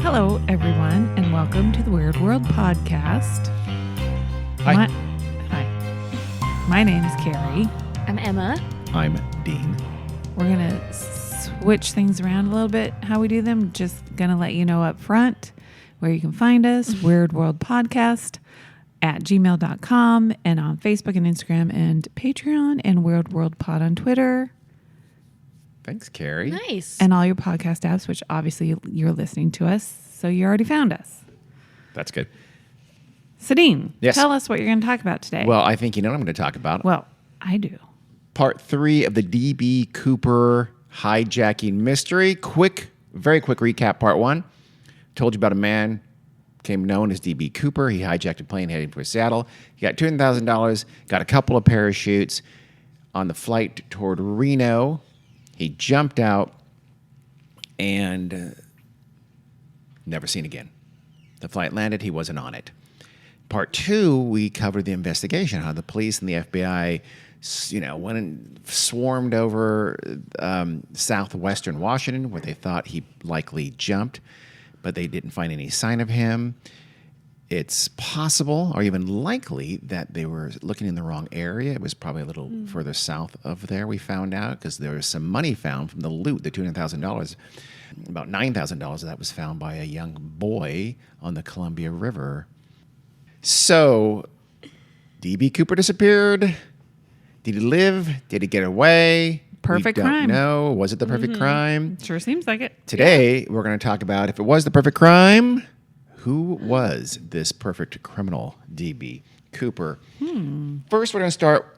Hello, everyone, and welcome to the Weird World Podcast. Hi. Hi. My name is Carrie. I'm Emma. I'm Dean. We're going to switch things around a little bit, how we do them. Just going to let you know up front where you can find us, Weird World Podcast at gmail.com and on Facebook and Instagram and Patreon and Weird World Pod on Twitter. Thanks, Carrie. Nice. And all your podcast apps, which obviously you're listening to us, so you already found us. That's good. Sadine, Yes. Tell us what you're going to talk about today. Well, I think you know what I'm going to talk about. Well, I do. Part 3 of the D.B. Cooper hijacking mystery. Very quick recap. Part 1. Told you about a man became known as D.B. Cooper. He hijacked a plane heading for Seattle. He got $200,000, got a couple of parachutes. On the flight toward Reno, he jumped out and never seen again. The flight landed. He wasn't on it. Part 2, we covered the investigation, how the police and the FBI, went and swarmed over southwestern Washington, where they thought he likely jumped, but they didn't find any sign of him. It's possible, or even likely, that they were looking in the wrong area. It was probably a little further south of there, we found out, because there was some money found from the loot, the $200,000. About $9,000 of that was found by a young boy on the Columbia River. So, D.B. Cooper disappeared. Did he live? Did he get away? Perfect we don't crime. know. Was it the perfect crime? Sure seems like it. Today, we're going to talk about if it was the perfect crime, who was this perfect criminal, D.B. Cooper? First, we're going to start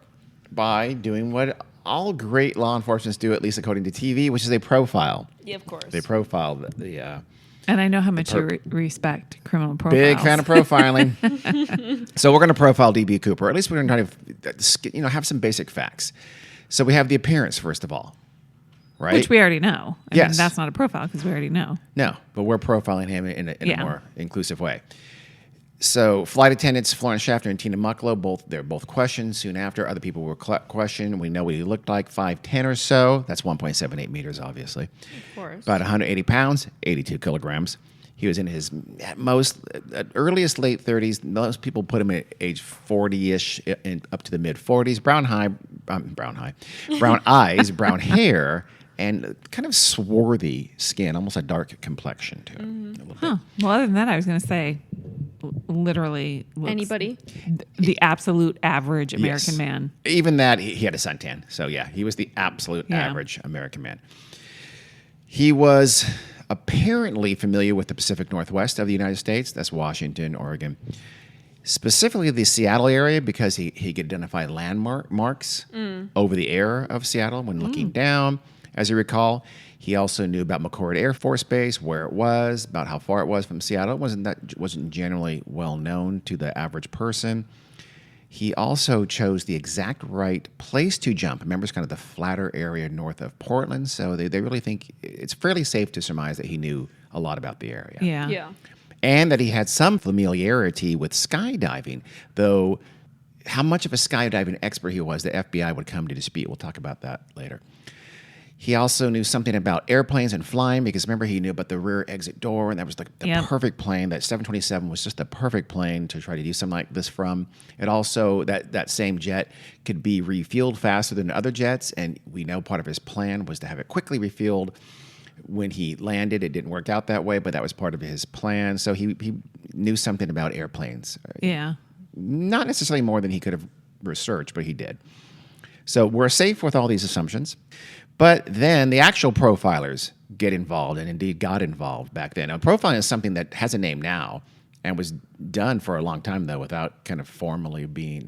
by doing what all great law enforcement do, at least according to TV, which is a profile. Yeah, of course. They profile the And I know how much you respect criminal profiles. big fan of profiling. So we're going to profile D.B. Cooper. At least we're going to try to have some basic facts. So we have the appearance, first of all, right? Which we already know. I Yes. mean, that's not a profile because we already know. No, but we're profiling him in a Yeah. more inclusive way. So flight attendants Florence Schaffner and Tina Mucklow, they're both questioned. Soon after, other people were questioned. We know what he looked like, 5'10" or so. That's 1.78 meters, obviously. Of course. About 180 pounds, 82 kilograms. He was in his earliest late 30s. Most people put him at age 40-ish, up to the mid-40s. Brown eyes, brown hair, and kind of swarthy skin, almost a dark complexion to it. A little bit. Well, other than that, I was going to say, literally, looks Anybody? the absolute average American Yes. man. Even that, he had a suntan. So, yeah, he was the absolute Yeah. average American man. He was apparently familiar with the Pacific Northwest of the United States. That's Washington, Oregon. Specifically the Seattle area, because he could identify landmarks over the air of Seattle when looking down. As you recall, he also knew about McChord Air Force Base, where it was, about how far it was from Seattle. It wasn't generally well known to the average person. He also chose the exact right place to jump. Remember, it's kind of the flatter area north of Portland, so they really think it's fairly safe to surmise that he knew a lot about the area. Yeah. Yeah. And that he had some familiarity with skydiving, though how much of a skydiving expert he was, the FBI would come to dispute. We'll talk about that later. He also knew something about airplanes and flying, because remember, he knew about the rear exit door, and that was like the Yep. perfect plane. That 727 was just the perfect plane to try to do something like this from. It also, that same jet could be refueled faster than other jets, and we know part of his plan was to have it quickly refueled. When he landed, it didn't work out that way, but that was part of his plan. So he knew something about airplanes. Yeah. Not necessarily more than he could have researched, but he did. So we're safe with all these assumptions. But then the actual profilers get involved, and indeed got involved back then. Now, profiling is something that has a name now and was done for a long time, though, without kind of formally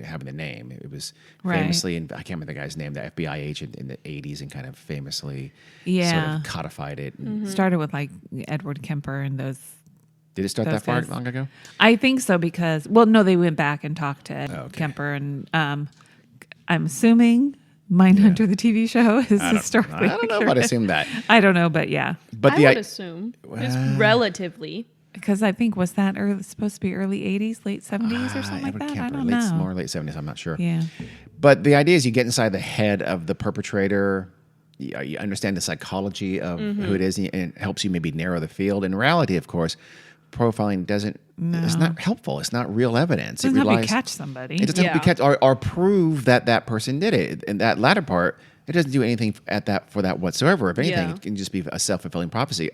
having the name. It was Right. famously, and I can't remember the guy's name, the FBI agent in the 80s, and kind of famously sort Yeah. of codified it. And Started with like Edward Kemper and those. Did it start Those that far guys. long ago? I think so because, well, no, they went back and talked to Ed Okay. Kemper, and I'm assuming Mindhunter, the TV show, is historically I don't know if I'd accurate. assume that. I don't know, but yeah. But I the would assume it's relatively. Because I think, was that supposed to be early 80s, late 70s or something like Edward that? Kemper, I don't know. More late 70s, I'm not sure. Yeah. But the idea is you get inside the head of the perpetrator, you understand the psychology of who it is, and it helps you maybe narrow the field. In reality, of course, profiling it's not helpful. It's not real evidence. It doesn't help you catch somebody. It doesn't help you catch or prove that person did it. And that latter part, it doesn't do anything for that whatsoever. If anything, it can just be a self-fulfilling prophecy.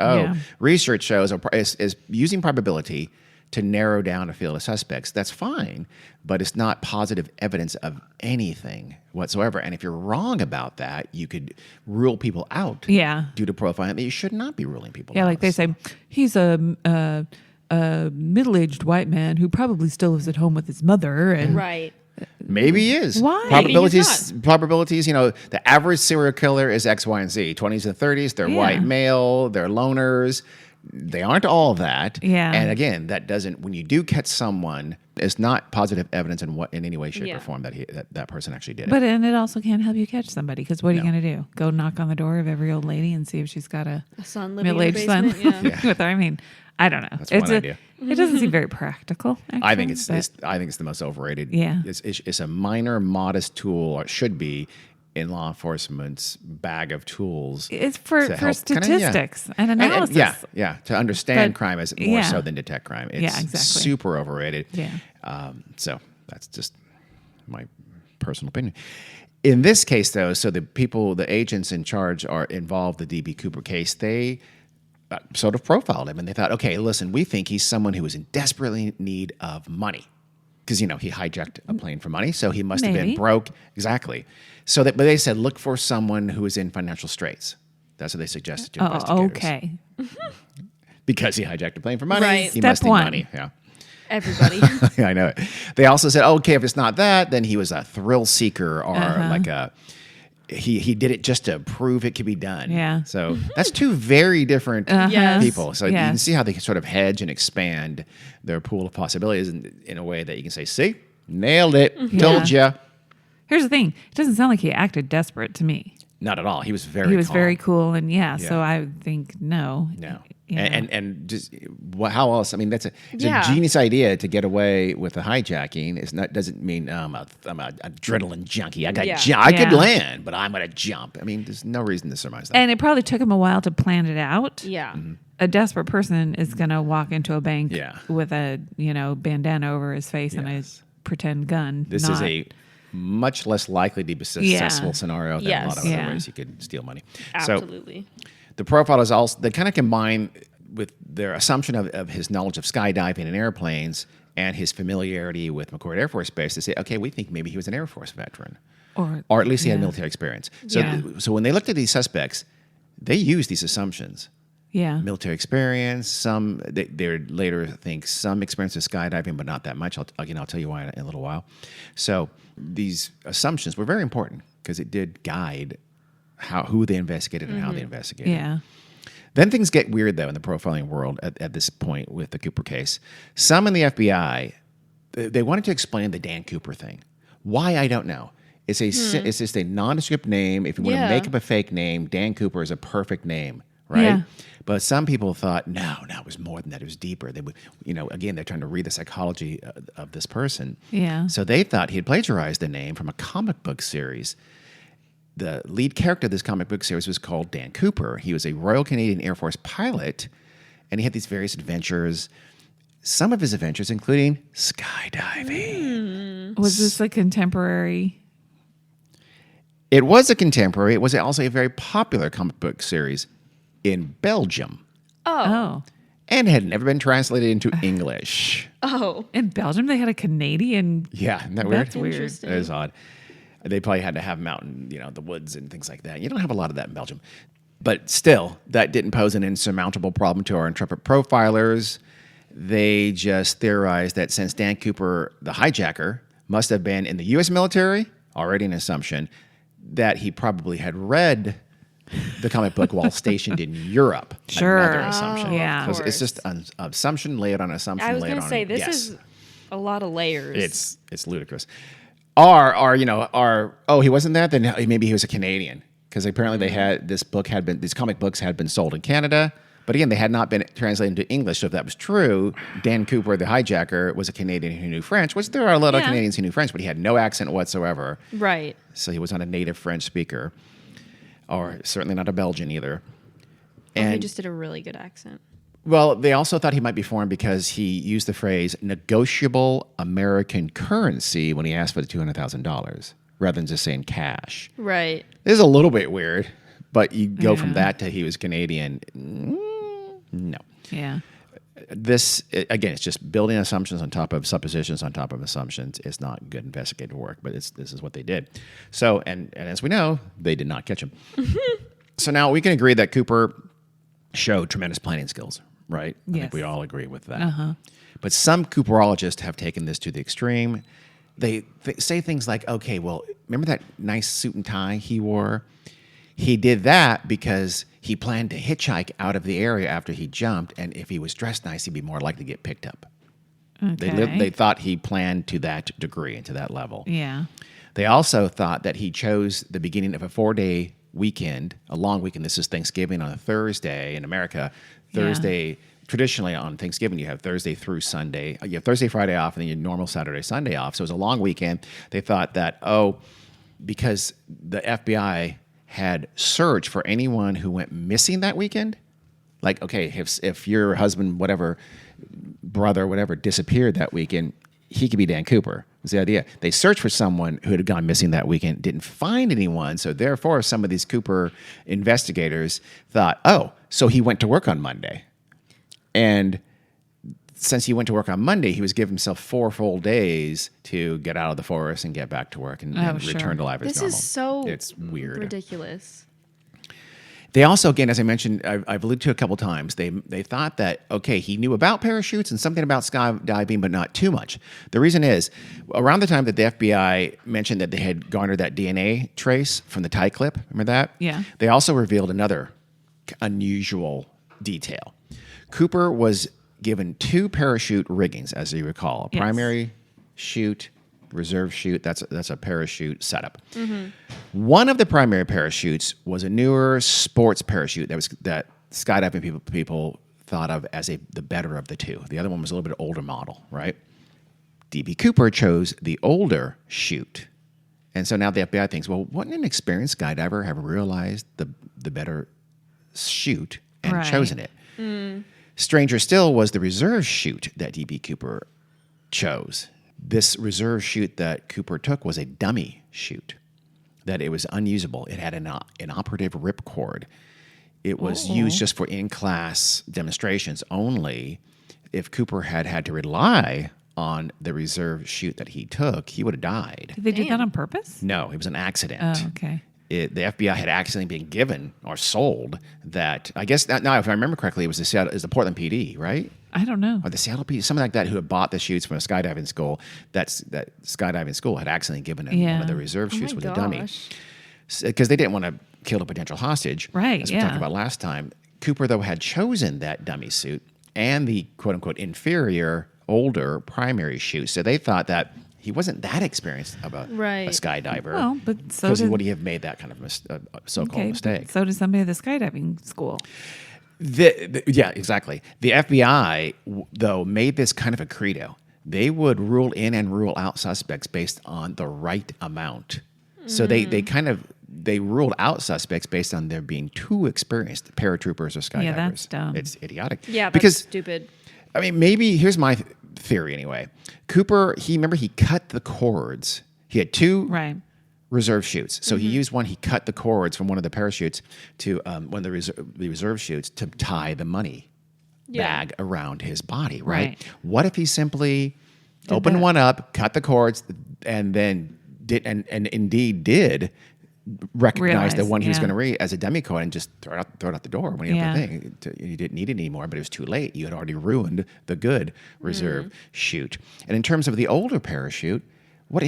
Research shows is using probability to narrow down a field of suspects. That's fine, but it's not positive evidence of anything whatsoever. And if you're wrong about that, you could rule people out due to profiling that you should not be ruling people out. Yeah, like they say, he's a middle-aged white man who probably still lives at home with his mother. And Right. Maybe he is. Why? Probabilities, the average serial killer is X, Y, and Z. 20s and 30s, they're white male, they're loners. They aren't all that. Yeah. And again, that doesn't, when you do catch someone, it's not positive evidence in any way, shape, or form that person actually did it. And it also can't help you catch somebody, because what are you going to do? Go knock on the door of every old lady and see if she's got a son living in the middle-aged son basement? with her? I mean, I don't know. That's one idea. It doesn't seem very practical. Actually, I think it's the most overrated. Yeah. It's a minor, modest tool, or it should be, in law enforcement's bag of tools. It's for statistics and analysis. To understand crime is more so than detect crime. It's exactly. super overrated. Yeah. So that's just my personal opinion. In this case, though, so the agents in charge are involved, the D.B. Cooper case, they sort of profiled him, and they thought, okay, listen, we think he's someone who was in desperately need of money. Because, he hijacked a plane for money, so he must have been broke. Exactly. But they said, look for someone who is in financial straits. That's what they suggested to investigators. Okay. Because he hijacked a plane for money, Right. he Step must need one. money. Yeah. Everybody. I know it. They also said, okay, if it's not that, then he was a thrill seeker or like he did it just to prove it could be done. Yeah. So that's two very different Yes. people. So you can see how they can sort of hedge and expand their pool of possibilities in a way that you can say, see, nailed it, told ya. Here's the thing. It doesn't sound like he acted desperate to me. Not at all. He was very calm. very cool, and so I think no. No. Yeah. And just how else? I mean, it's a genius idea to get away with a hijacking. It's not doesn't mean I'm a adrenaline junkie. I could land, but I'm gonna jump. I mean, there's no reason to surmise that. And it probably took him a while to plan it out. Yeah. A desperate person is gonna walk into a bank with a bandana over his face and a pretend gun. This is a much less likely to be successful scenario than a lot of other ways you could steal money. Absolutely. So the profile is also, they kind of combine with their assumption of his knowledge of skydiving and airplanes and his familiarity with McCord Air Force Base to say, okay, we think maybe he was an Air Force veteran. Or at least he had military experience. So when they looked at these suspects, they used these assumptions. Yeah. Military experience, they later think some experience with skydiving, but not that much. I'll tell you why in a little while. So these assumptions were very important because it did guide who they investigated and how they investigated. Yeah. Then things get weird, though, in the profiling world at this point with the Cooper case. Some in the FBI, they wanted to explain the Dan Cooper thing. Why, I don't know. It's just a nondescript name. If you want to make up a fake name, Dan Cooper is a perfect name, right? Yeah. But some people thought, no, it was more than that. It was deeper. They would, again, they're trying to read the psychology of this person. Yeah. So they thought he had plagiarized the name from a comic book series. The lead character of this comic book series was called Dan Cooper. He was a Royal Canadian Air Force pilot, and he had these various adventures. Some of his adventures, including skydiving. Was this a contemporary? It was a contemporary. It was also a very popular comic book series in Belgium. Oh. And had never been translated into English. Oh. In Belgium, they had a Canadian. Yeah, isn't that weird? That's weird. Interesting. That is odd. They probably had to have them out in, the woods and things like that. You don't have a lot of that in Belgium. But still, that didn't pose an insurmountable problem to our intrepid profilers. They just theorized that since Dan Cooper, the hijacker, must have been in the U.S. military, already an assumption, that he probably had read the comic book while stationed in Europe. Sure. Another assumption. Yeah. Because it's just an assumption layered on assumption I was layered going on to say, this guess. is a lot of layers. It's ludicrous. He wasn't that, then maybe he was a Canadian. Because apparently these comic books had been sold in Canada. But again, they had not been translated into English. So if that was true, Dan Cooper, the hijacker, was a Canadian who knew French, which there are a lot of Canadians who knew French, but he had no accent whatsoever. Right. So he was not a native French speaker. or certainly not a Belgian either. He And just did a really good accent. well, they also thought he might be foreign because he used the phrase negotiable American currency when he asked for the $200,000 rather than just saying cash. Right. This is a little bit weird, but you go from Yeah. that to he was Canadian. No. Yeah. This, again, it's just building assumptions on top of suppositions on top of assumptions. It's not good investigative work, but this is what they did. So, and as we know, they did not catch him. So now we can agree that Cooper showed tremendous planning skills, right? I think Yes. we all agree with that. But some Cooperologists have taken this to the extreme. They say things like, okay, well, remember that nice suit and tie he wore? He did that because he planned to hitchhike out of the area after he jumped, and if he was dressed nice, he'd be more likely to get picked up. Okay. They thought he planned to that degree and to that level. Yeah. They also thought that he chose the beginning of a 4-day weekend, a long weekend. This is Thanksgiving on a Thursday in America. Thursday, traditionally on Thanksgiving, you have Thursday through Sunday. You have Thursday, Friday off, and then your normal Saturday, Sunday off. So it was a long weekend. They thought that, because the FBI had searched for anyone who went missing that weekend, like, okay, if your husband, whatever, brother, whatever, disappeared that weekend, he could be Dan Cooper, was the idea. They searched for someone who had gone missing that weekend, didn't find anyone, so therefore some of these Cooper investigators thought, so he went to work on Monday. And since he went to work on Monday, he was giving himself 4 full days to get out of the forest and get back to work and Sure. return to life as This normal. is so It's weird. ridiculous. They also, again, as I mentioned, I've alluded to a couple times, they thought that, okay, he knew about parachutes and something about skydiving, but not too much. The reason is, around the time that the FBI mentioned that they had garnered that DNA trace from the tie clip, remember that? Yeah. They also revealed another unusual detail. Cooper was given 2 parachute riggings, as you recall, a Yes. primary chute, reserve chute. That's a parachute setup. One of the primary parachutes was a newer sports parachute that skydiving people thought of as the better of the two. The other one was a little bit older model, right? DB Cooper chose the older chute. And so now the FBI thinks, well, wouldn't an experienced skydiver have realized the better chute and Right. chosen it? Stranger still was the reserve chute that DB Cooper chose. This reserve chute that Cooper took was a dummy chute, that it was unusable. It had an operative ripcord. It was used just for in-class demonstrations only. If Cooper had to rely on the reserve chute that he took, he would have died. Did they do that on purpose? No, it was an accident. Oh, okay. The FBI had accidentally been given or sold that. I guess now, if I remember correctly, it was the Portland PD, right? I don't know. Or the Seattle PD, something like that, who had bought the chutes from a skydiving school. That skydiving school had accidentally given him one of the reserve chutes with a dummy, because they didn't want to kill a potential hostage. Right, As we talked about last time. Cooper, though, had chosen that dummy suit and the quote unquote inferior, older primary chute. So they thought that he wasn't that experienced of a skydiver. Well, but so because he did- would have made that kind of so-called mistake. So did somebody at the skydiving school. Yeah, exactly. The FBI, though, made this kind of a credo. They would rule in and rule out suspects based on the right amount. So they ruled out suspects based on their being too experienced paratroopers or skydivers. Yeah, that's dumb. It's idiotic. Yeah, that's because stupid. I mean, maybe here's my theory anyway. Cooper, he cut the cords. He had 2 Right. reserve chutes. So he used one. He cut the cords from one of the parachutes to one of the reserve chutes to tie the money bag around his body. Right? What if he simply opened one up, cut the cords, and then did and indeed did recognize the one he was going to read as a demigod and just throw it out the door when he opened the thing. You didn't need it anymore, but it was too late. You had already ruined the good reserve chute. And in terms of the older parachute, maybe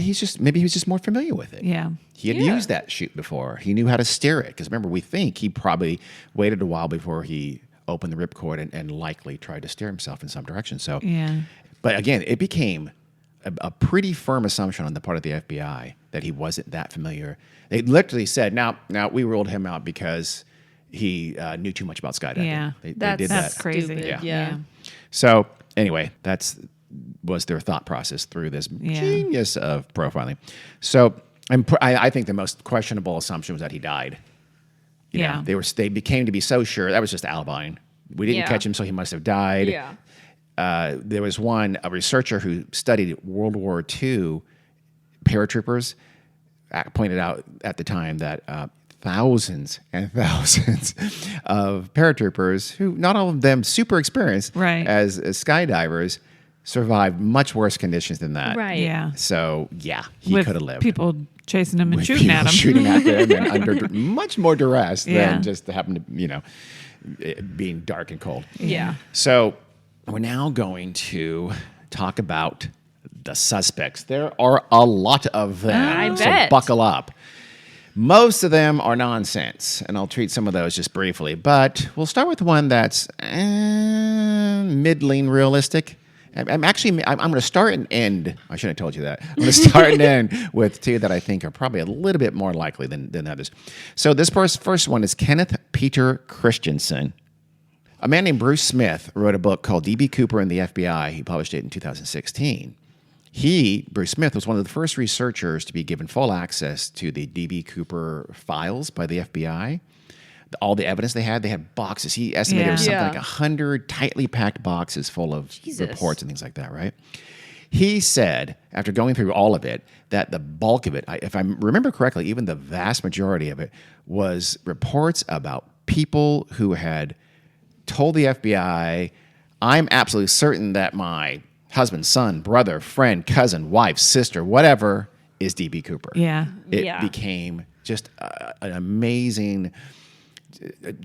he was just more familiar with it. Yeah. He had used that chute before. He knew how to steer it. Because remember, we think he probably waited a while before he opened the ripcord and likely tried to steer himself in some direction. So, but again, it became a pretty firm assumption on the part of the FBI that he wasn't that familiar. They literally said, now we ruled him out because he knew too much about skydiving. Yeah. They did That's that. crazy. Stupid. Yeah. So anyway, was their thought process through this genius of profiling. So I think the most questionable assumption was that he died. You know, they became to be so sure that was just alibi. We didn't catch him, so he must have died. Yeah. There was a researcher who studied World War II paratroopers, pointed out at the time that thousands and thousands of paratroopers, who not all of them super experienced as skydivers, survived much worse conditions than that. Right. Yeah. So, he could have lived. People chasing him and With shooting people at him. shooting at them and under much more duress Yeah. than just happen to, it being dark and cold. Yeah. So we're now going to talk about the suspects. There are a lot of them. I so bet. buckle up. Most of them are nonsense, and I'll treat some of those just briefly. But we'll start with one that's middling realistic. I'm going to start and end. I shouldn't have told you that. I'm going to start and end with two that I think are probably a little bit more likely than others. So this first one is Kenneth Peter Christensen. A man named Bruce Smith wrote a book called D.B. Cooper and the FBI. He published it in 2016. Bruce Smith, was one of the first researchers to be given full access to the D.B. Cooper files by the FBI. All the evidence they had boxes. He estimated it was something like 100 tightly packed boxes full of reports and things like that, right? He said, after going through all of it, that the bulk of it, if I remember correctly, even the vast majority of it, was reports about people who had told the FBI, I'm absolutely certain that my husband, son, brother, friend, cousin, wife, sister, whatever, is D.B. Cooper. Yeah. It became just an amazing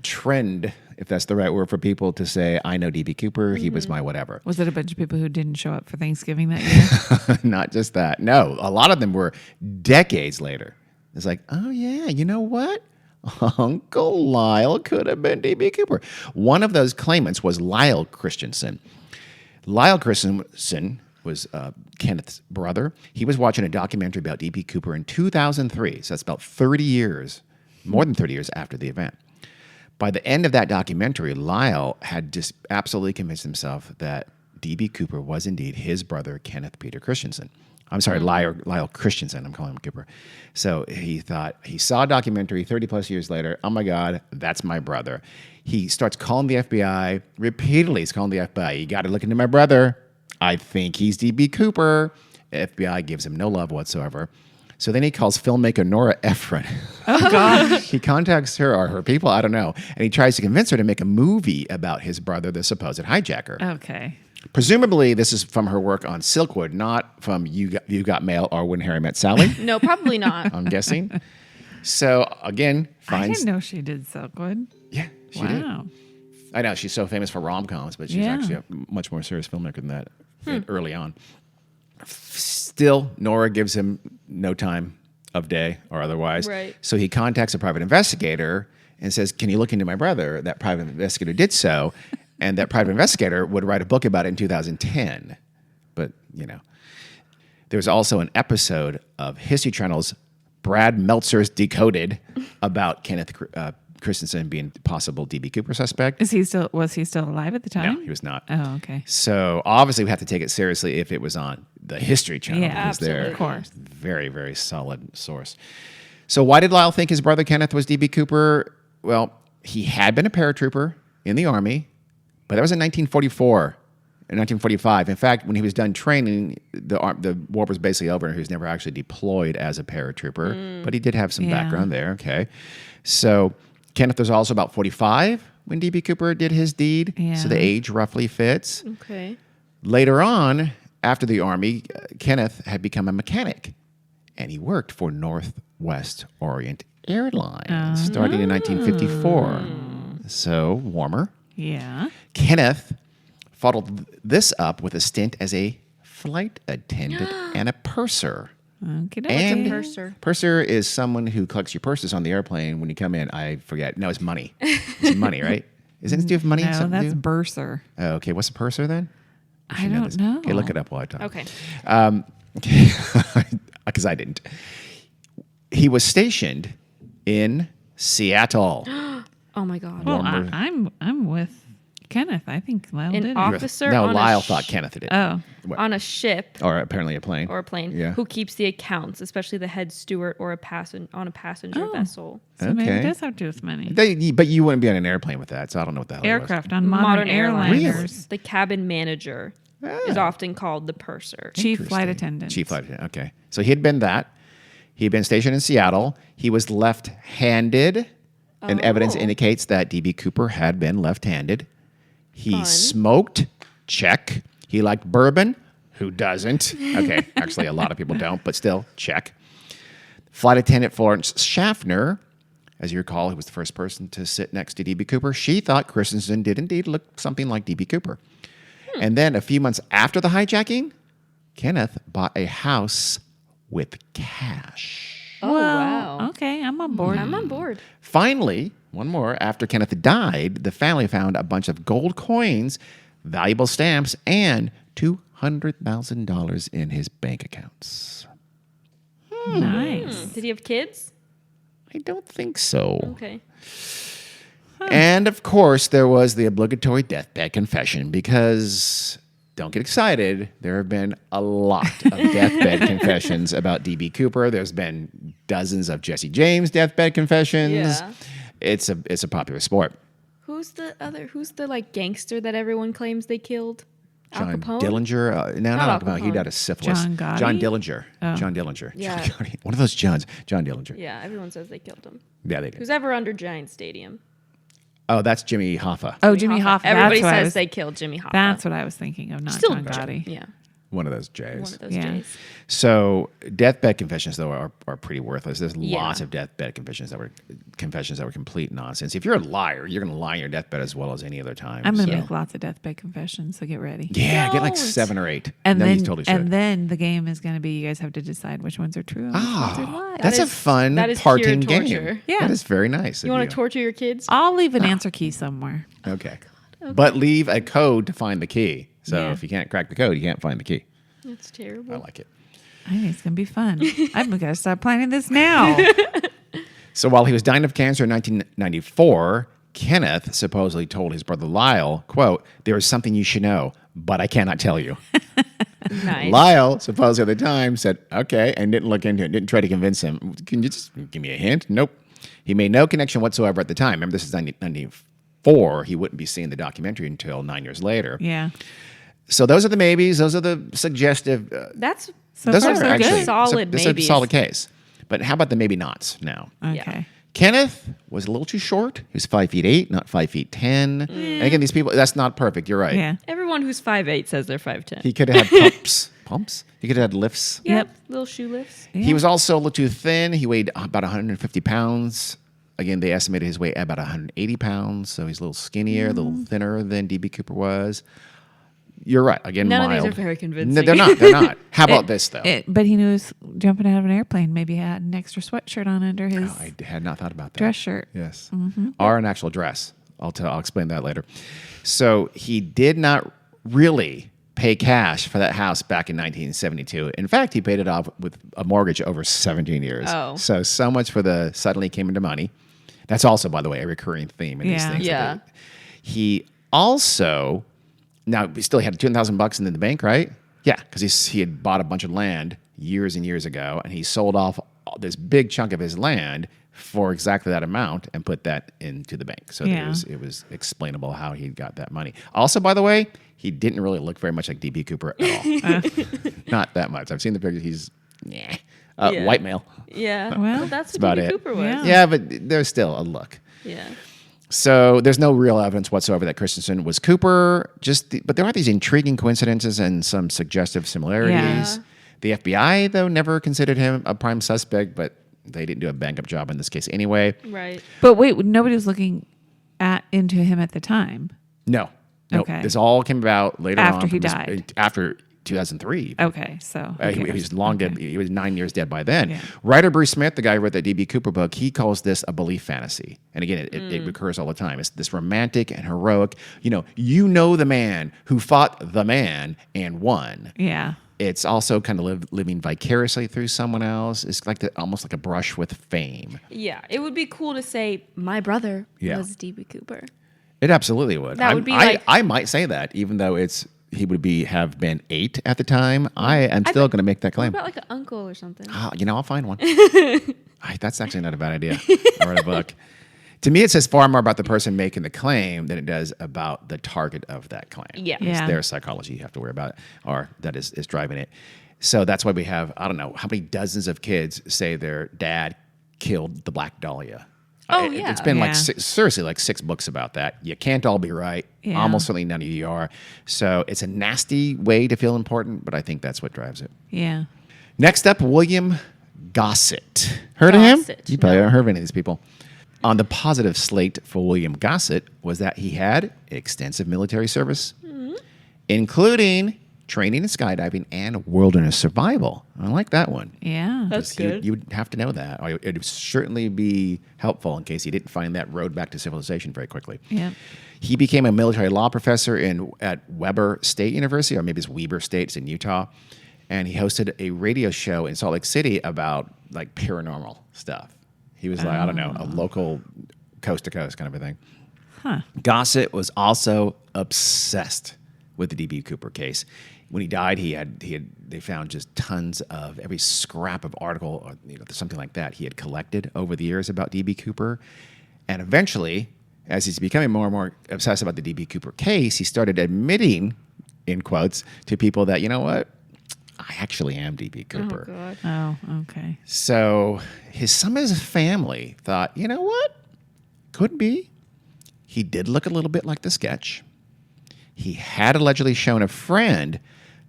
trend, if that's the right word for people to say, I know D.B. Cooper, he was my whatever. Was it a bunch of people who didn't show up for Thanksgiving that year? Not just that. No, a lot of them were decades later. It's like, oh yeah, you know what? Uncle Lyle could have been D.B. Cooper. One of those claimants was Lyle Christensen. Lyle Christensen was Kenneth's brother. He was watching a documentary about D.B. Cooper in 2003, so that's about 30 years, more than 30 years after the event. By the end of that documentary, Lyle had just absolutely convinced himself that D.B. Cooper was indeed his brother, Kenneth Peter Christensen. I'm sorry, Lyle Christensen. I'm calling him Cooper. So he thought, he saw a documentary 30 plus years later. Oh my God, that's my brother. He starts calling the FBI repeatedly. He's calling the FBI. You got to look into my brother. I think he's D.B. Cooper. FBI gives him no love whatsoever. So then he calls filmmaker Nora Ephron. Oh, God. He contacts her or her people, I don't know, and he tries to convince her to make a movie about his brother, the supposed hijacker. Okay. Presumably, this is from her work on Silkwood, not from You Got Mail or When Harry Met Sally, No, probably not. I'm guessing. So, again, I finds... didn't know she did Silkwood. Yeah, she did. Wow. I know, she's so famous for rom-coms, but she's Yeah. actually a much more serious filmmaker than that early on. Still, Nora gives him no time of day or otherwise. Right. So he contacts a private investigator and says, can you look into my brother? That private investigator did so, and that private investigator would write a book about it in 2010. But, there was also an episode of History Channel's Brad Meltzer's Decoded about Kenneth Christensen being possible D.B. Cooper suspect. Was he still alive at the time? No, he was not. Oh, okay. So obviously we have to take it seriously if it was on the History Channel. Yeah, because they're absolutely. Of course. very, very solid source. So why did Lyle think his brother Kenneth was D.B. Cooper? Well, he had been a paratrooper in the Army, but that was in 1944 and 1945. In fact, when he was done training, the war was basically over and he was never actually deployed as a paratrooper, but he did have some background there. Okay. So Kenneth was also about 45 when D.B. Cooper did his deed. Yeah. So the age roughly fits. Okay. Later on, after the Army, Kenneth had become a mechanic, and he worked for Northwest Orient Airlines starting in 1954. So warmer. Yeah. Kenneth followed this up with a stint as a flight attendant and a purser. Okay. And Purser? Purser is someone who collects your purses on the airplane when you come in. I forget. No, it's money. It's money, right? Isn't it do you have money? No, something to that's do? bursar. Oh, okay, what's a purser then? I don't know. Okay, look it up while I talk. Okay. Because I didn't. He was stationed in Seattle. Oh my God. Well, Warmer. I'm with Kenneth. I think Lyle did An it. officer No, on Lyle a thought Kenneth did it. Oh, on a ship Or apparently a plane. or a plane Yeah. who keeps the accounts, especially the head steward or on a passenger Oh. vessel. so maybe Okay. it does have to do with money. But you wouldn't be on an airplane with that, so I don't know what the hell Aircraft on modern airliners. Really? The cabin manager is often called the purser. Chief flight Interesting. attendant. Chief flight attendant. Okay. So he had been that. He had been stationed in Seattle. He was left-handed, and evidence indicates that D.B. Cooper had been left-handed. He Fun. smoked. Check. He liked bourbon. Who doesn't? Okay. Actually, a lot of people don't, but still, check. Flight attendant Florence Schaffner, as you recall, who was the first person to sit next to D.B. Cooper, she thought Christensen did indeed look something like D.B. Cooper. And then a few months after the hijacking, Kenneth bought a house with cash. Oh, wow. Okay, I'm on board. I'm on board. Finally, one more, after Kenneth died, the family found a bunch of gold coins, valuable stamps, and $200,000 in his bank accounts. Nice. Did he have kids? I don't think so. Okay. And of course, there was the obligatory deathbed confession because, don't get excited, there have been a lot of deathbed confessions about D.B. Cooper. There's been dozens of Jesse James deathbed confessions. Yeah. It's a popular sport. Who's the like gangster that everyone claims they killed? Al John Capone? Dillinger. No, Not not Al Al Capone. He Capone. died of syphilis. John Gotti? John Dillinger. John Dillinger. Yeah. John Gotti. One of those Johns. John Dillinger. Yeah, everyone says they killed him. Yeah, they did. Who's ever under Giant Stadium? Oh, that's Jimmy Hoffa. Oh, Jimmy Hoffa. Everybody That's what I says was- they killed Jimmy Hoffa. That's what I was thinking of, not Still John Gotti. Yeah, One of those J's. one of those Yeah. days. So deathbed confessions, though, are pretty worthless. There's Yeah. lots of deathbed confessions that were complete nonsense. If you're a liar, you're going to lie on your deathbed as well as any other time. I'm going to so- make lots of deathbed confessions, so get ready. Yeah, get like Don't. 7 or 8. And no, then, you totally should. and then the game is going to be you guys have to decide which ones are true and which ones are lies. That's a is- fun that is pure parting game. torture. Yeah. That is very nice. You want to torture your kids? I'll leave an answer key somewhere. Okay. But leave a code to find the key. So Yeah. if you can't crack the code, you can't find the key. That's terrible. I like it. I think it's going to be fun. I've got to start planning this now. So while he was dying of cancer in 1994, Kenneth supposedly told his brother Lyle, quote, "There is something you should know, but I cannot tell you." Nice. Lyle, supposedly at the time, said, okay, and didn't look into it, didn't try to convince him. Can you just give me a hint? Nope. He made no connection whatsoever at the time. Remember, this is 1994. He wouldn't be seeing the documentary until 9 years later. Yeah. So those are the maybes. Those are the suggestive. That's So Those far, are so actually good. solid this is a maybes. solid case. But how about the maybe nots now? Okay. Kenneth was a little too short. He was 5'8", not 5'10". And again, these people, that's not perfect. You're right. Yeah. everyone who's 5'8" says they're 5'10". He could have had pumps. He could have had lifts. Yep. Yep. Little shoe lifts. He was also a little too thin. He weighed about 150 pounds. Again, they estimated his weight at about 180 pounds. So he's a little skinnier, a little thinner than D.B. Cooper was. You're right. Again, None mild. of these are very convincing. No, they're not. They're not. How about this, though? But he knew he was jumping out of an airplane. Maybe he had an extra sweatshirt on under his I had not thought about that. dress shirt. Yes. Or an actual dress. I'll explain that later. So he did not really pay cash for that house back in 1972. In fact, he paid it off with a mortgage over 17 years. Oh. So much for the suddenly came into money. That's also, by the way, a recurring theme in these Yeah. things. Yeah. He also, now he still had $2,000 in the bank, right? Yeah, because he had bought a bunch of land years and years ago, and he sold off this big chunk of his land for exactly that amount and put that into the bank. So Yeah. it was explainable how he got that money. Also, by the way, he didn't really look very much like D.B. Cooper at all. Not that much. I've seen the pictures. He's Yeah. white male. Yeah. Well, that's what about D.B. it. Cooper was. Yeah. Yeah, but there's still a look. Yeah. So there's no real evidence whatsoever that Christensen was Cooper. But there are these intriguing coincidences and some suggestive similarities. Yeah. The FBI, though, never considered him a prime suspect, but they didn't do a bang-up job in this case anyway. Right. But wait, nobody was looking into him at the time. No. Okay. This all came about later After on. he from his- died. After 2003. Okay, so He was long dead. He was 9 years dead by then. Yeah. Writer Bruce Smith, the guy who wrote the D.B. Cooper book, he calls this a belief fantasy. And again, it recurs all the time. It's this romantic and heroic. You know the man who fought the man and won. Yeah. It's also kind of living vicariously through someone else. It's like almost like a brush with fame. Yeah. It would be cool to say my brother Yeah. was D.B. Cooper. It absolutely would. That would be like- I might say that, even though he would have been 8 at the time. I am still going to make that What claim. about like an uncle or something? I'll find one. That's actually not a bad idea. I'll write a book. To me, it says far more about the person making the claim than it does about the target of that claim. Yeah. It's their psychology you have to worry about, or that is driving it. So that's why we have, I don't know, how many dozens of kids say their dad killed the Black Dahlia. Oh, yeah. It's been Yeah. seriously like 6 books about that. You can't all be right. Yeah. Almost certainly none of you are. So it's a nasty way to feel important, but I think that's what drives it. Yeah. Next up, William Gossett. Heard of him? Gossett, You probably no. haven't heard of any of these people. On the positive slate for William Gossett was that he had extensive military service, including training in skydiving and wilderness survival. I like that one. Yeah. That's You- good. You would have to know that. Or it would certainly be helpful in case you didn't find that road back to civilization very quickly. Yeah. He became a military law professor at Weber State University, or maybe it's Weber State, it's in Utah. And he hosted a radio show in Salt Lake City about like paranormal stuff. He was like, I don't know, a local coast to coast kind of a thing. Huh. Gossett was also obsessed with the D.B. Cooper case. When he died, they found just tons of every scrap of article or something like that he had collected over the years about D.B. Cooper. And eventually, as he's becoming more and more obsessed about the D.B. Cooper case, he started admitting, in quotes, to people that, you know what? I actually am D.B. Cooper. Oh, God. Oh, okay. So some of his family thought, you know what? Could be. He did look a little bit like the sketch. He had allegedly shown a friend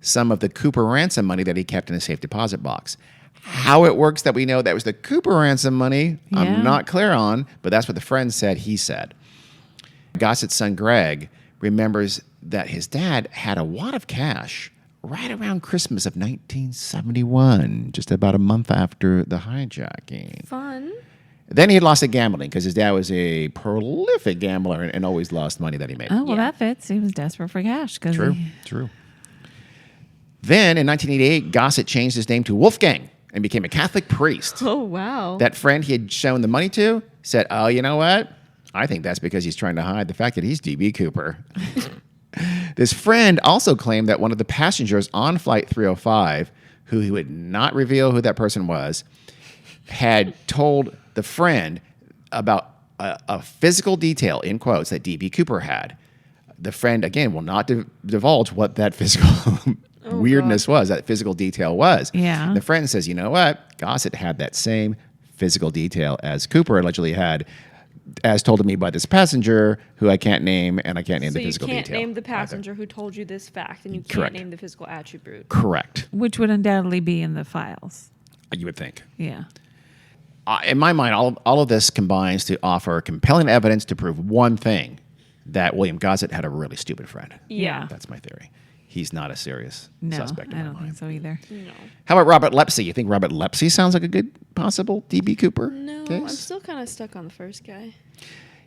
some of the Cooper ransom money that he kept in a safe deposit box. How it works that we know that was the Cooper ransom money, Yeah. I'm not clear on, but that's what the friend said he said. Gossett's son, Greg, remembers that his dad had a wad of cash right around Christmas of 1971, just about a month after the hijacking. Fun. Then he had lost at gambling because his dad was a prolific gambler and always lost money that he made. Oh, well, Yeah. that fits. He was desperate for cash. True. Then in 1988, Gossett changed his name to Wolfgang and became a Catholic priest. Oh, wow. That friend he had shown the money to said, oh, you know what? I think that's because he's trying to hide the fact that he's D.B. Cooper. This friend also claimed that one of the passengers on Flight 305, who he would not reveal who that person was, had told the friend about a physical detail, in quotes, that D.B. Cooper had. The friend, again, will not divulge what that physical weirdness was, that physical detail was. Yeah. And the friend says, you know what? Gossett had that same physical detail as Cooper allegedly had, as told to me by this passenger who I can't name, and I can't name So the you physical can't detail. name the passenger who told you this fact, and you can't Correct. name the physical attribute. Correct. Which would undoubtedly be in the files. You would think. Yeah. In my mind, all of this combines to offer compelling evidence to prove one thing, that William Gossett had a really stupid friend. Yeah. That's my theory. He's not a serious No, suspect in I my don't mind. think so either. No. How about Robert Lepsey? You think Robert Lepsey sounds like a good possible D.B. Cooper No, case? I'm still kind of stuck on the first guy.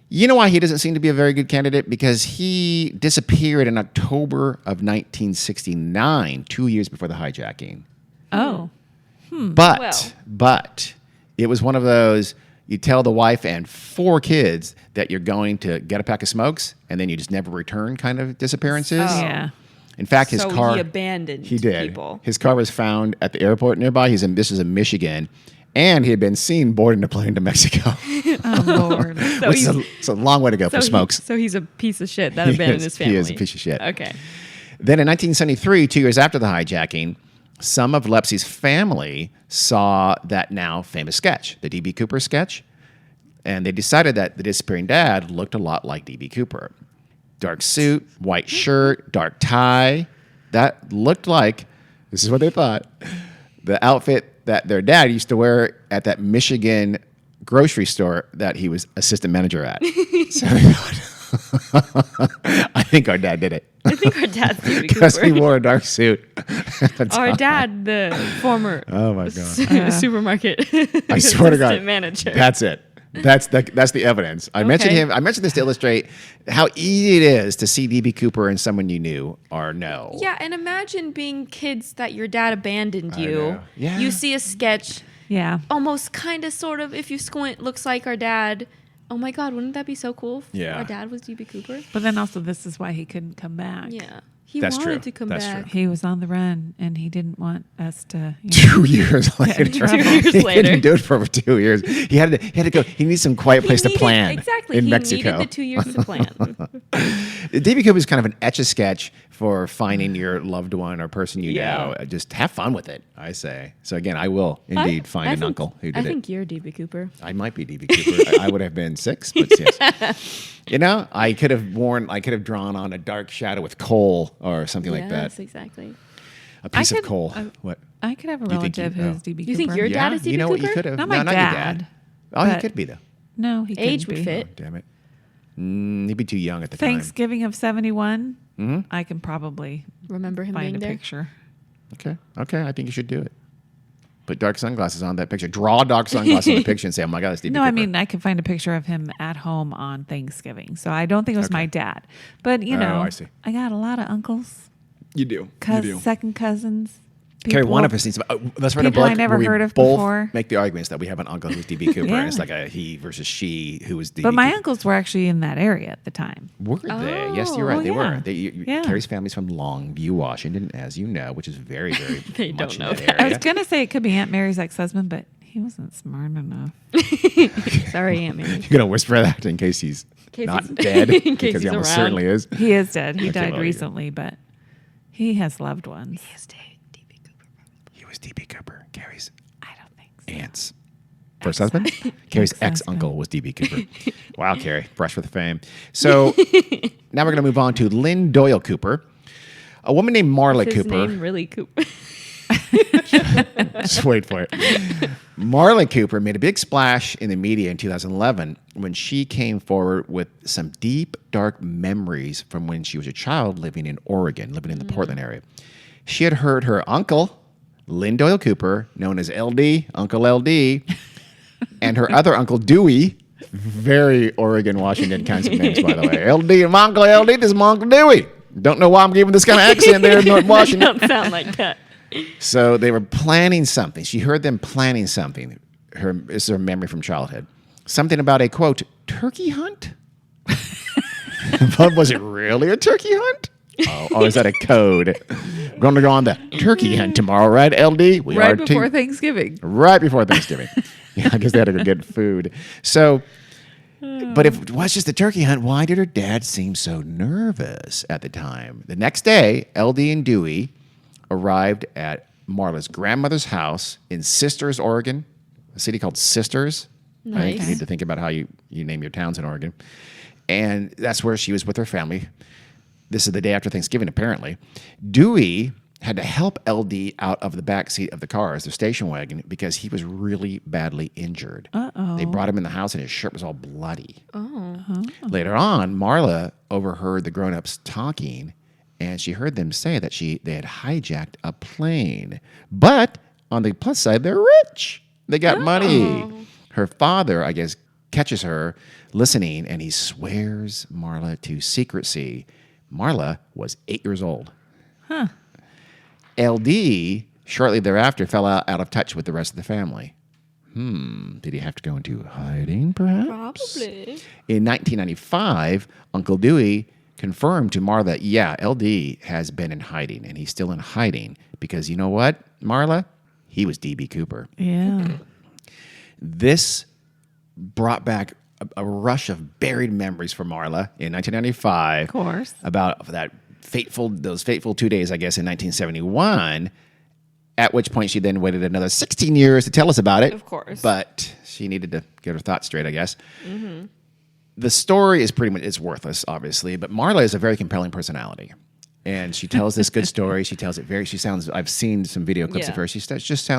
You know why he doesn't seem to be a very good candidate? Because he disappeared in October of 1969, 2 years before the hijacking. Oh. But it was one of those, you tell the wife and 4 kids that you're going to get a pack of smokes, and then you just never return kind of disappearances. Oh. Yeah. In fact, his So car... he abandoned He did. people. His car was found at the airport nearby. This is in Michigan. And he had been seen boarding a plane to Mexico. Oh, Lord. So Which he's, is a long way to go for smokes. so he's a piece of shit that He abandoned is. his He family. is a piece of shit. Okay. Then in 1973, 2 years after the hijacking, some of Lepsey's family saw that now famous sketch, the D.B. Cooper sketch, and they decided that the disappearing dad looked a lot like D.B. Cooper. Dark suit, white shirt, dark tie. That looked like, this is what they thought, the outfit that their dad used to wear at that Michigan grocery store that he was assistant manager at. So they thought, I think our dad did it. I think our dad's D.B. Because he Cooper. wore a dark suit. Our dad, the former Oh my God. supermarket I swear to God. assistant manager. That's it. That's the evidence. I mentioned Okay. him. I mentioned this to illustrate how easy it is to see D.B. Cooper in someone you knew or know. Yeah, and imagine being kids that your dad abandoned I you. know. Yeah. You see a sketch, Yeah. almost kind of sort of, if you squint, looks like our dad. Oh my God, wouldn't that be so cool if Yeah. our dad was DB Cooper? But then also, this is why he couldn't come back. Yeah. He That's wanted true. to come That's back. true. He was on the run, and he didn't want us to. 2 years later. 2 years He later. didn't do it for over 2 years. He had to go. He needs some quiet place to plan. Exactly. In he Mexico. needed the 2 years to plan. DB Cooper is kind of an etch-a-sketch for finding your loved one or person you Yeah. know. Just have fun with it, I say. So again, I will indeed find an think- uncle who I did it. think you're DB Cooper. I might be DB Cooper. I would have been 6, but yes. You know, I could have drawn on a dark shadow with coal or something like that. Yes, exactly. A piece of could- coal. What? I could have a You think relative you- who's oh. DB Cooper. You think your dad is DB You know what? You Cooper? could have. Not my no, not your dad, dad. Oh, he but- could be though. No, he Age couldn't would be. fit. Oh, damn it. He'd be too young at the Thanksgiving of 71. Mm-hmm. I can probably Remember him find being a there? picture. time. Okay. I think you should do it. Put dark sunglasses on that picture. Draw dark sunglasses on the picture and say, "Oh my God, that's DB No, Cooper." I mean, I could find a picture of him at home on Thanksgiving. So I don't think it was my dad. But, you know, I see. I got a lot of uncles, you do. second cousins. Carrie, people- one of us needs to. Let's write a people book I never where we heard of both before. make the arguments that we have an uncle who's DB Cooper, Yeah. and it's like a he versus she who was DB. But my Cooper. uncles were actually in that area at the time. Were they? Yes, you're right. Oh, They yeah. were. Yeah. Carrie's family's from Longview, Washington, as you know, which is very, very They much don't in know that that. I was area. going to say it could be Aunt Mary's ex-husband, but he wasn't smart enough. Sorry, Aunt Mary. You're gonna whisper that in case he's case not he's- dead, in case because he he's almost around. certainly is. He is dead. He Okay, died well, recently, but he has loved ones. DB Cooper. He was DB Cooper, Carrie's I don't think so. aunt's first husband. Carrie's Ex-husband. ex-uncle was DB Cooper. Wow, Carrie, brush with fame. So now we're gonna move on to Lynn Doyle Cooper, a woman named Marla His Cooper. name really Cooper. Just wait for it. Marla Cooper made a big splash in the media in 2011 when she came forward with some deep, dark memories from when she was a child living in Oregon, living in the Portland area. She had heard her uncle, Lynn Doyle Cooper, known as LD, Uncle LD, and her other uncle, Dewey, very Oregon, Washington kinds of names, by the way. LD, my Uncle LD, this is my Uncle Dewey. Don't know why I'm giving this kind of accent there in North Washington. Don't sound like that. So they were planning something. She heard them planning something. This is her memory from childhood. Something about a, quote, turkey hunt? But was it really a turkey hunt? Oh, or is that a code? We're going to go on the turkey hunt tomorrow, right, LD? We Right are before Thanksgiving. Right before Thanksgiving. Yeah, I guess they had to go get food. So, but if it was just a turkey hunt, why did her dad seem so nervous at the time? The next day, LD and Dewey arrived at Marla's grandmother's house in Sisters, Oregon, a city called Sisters. I think you Nice. need to think about how you name your towns in Oregon. And that's where she was with her family. This is the day after Thanksgiving, apparently. Dewey had to help LD out of the back seat of the car as their station wagon because he was really badly injured. Uh-oh. They brought him in the house and his shirt was all bloody. Oh. Later on, Marla overheard the grown-ups talking, and she heard them say that they had hijacked a plane. But on the plus side, they're rich. They got money. Her father, I guess, catches her listening, and he swears Marla to secrecy. Marla was 8 years old. LD, shortly thereafter, fell out of touch with the rest of the family. Did he have to go into hiding, perhaps? Probably. In 1995, Uncle Dewey confirmed to Marla that, yeah, LD has been in hiding, and he's still in hiding because you know what, Marla? He was DB Cooper. Yeah. This brought back a rush of buried memories for Marla in 1995. Of course. About those fateful 2 days, I guess, in 1971, at which point she then waited another 16 years to tell us about it. Of course. But she needed to get her thoughts straight, I guess. The story is pretty much, it's worthless, obviously, but Marla is a very compelling personality. And she tells this good story. She tells it I've seen some video clips of Yeah. her.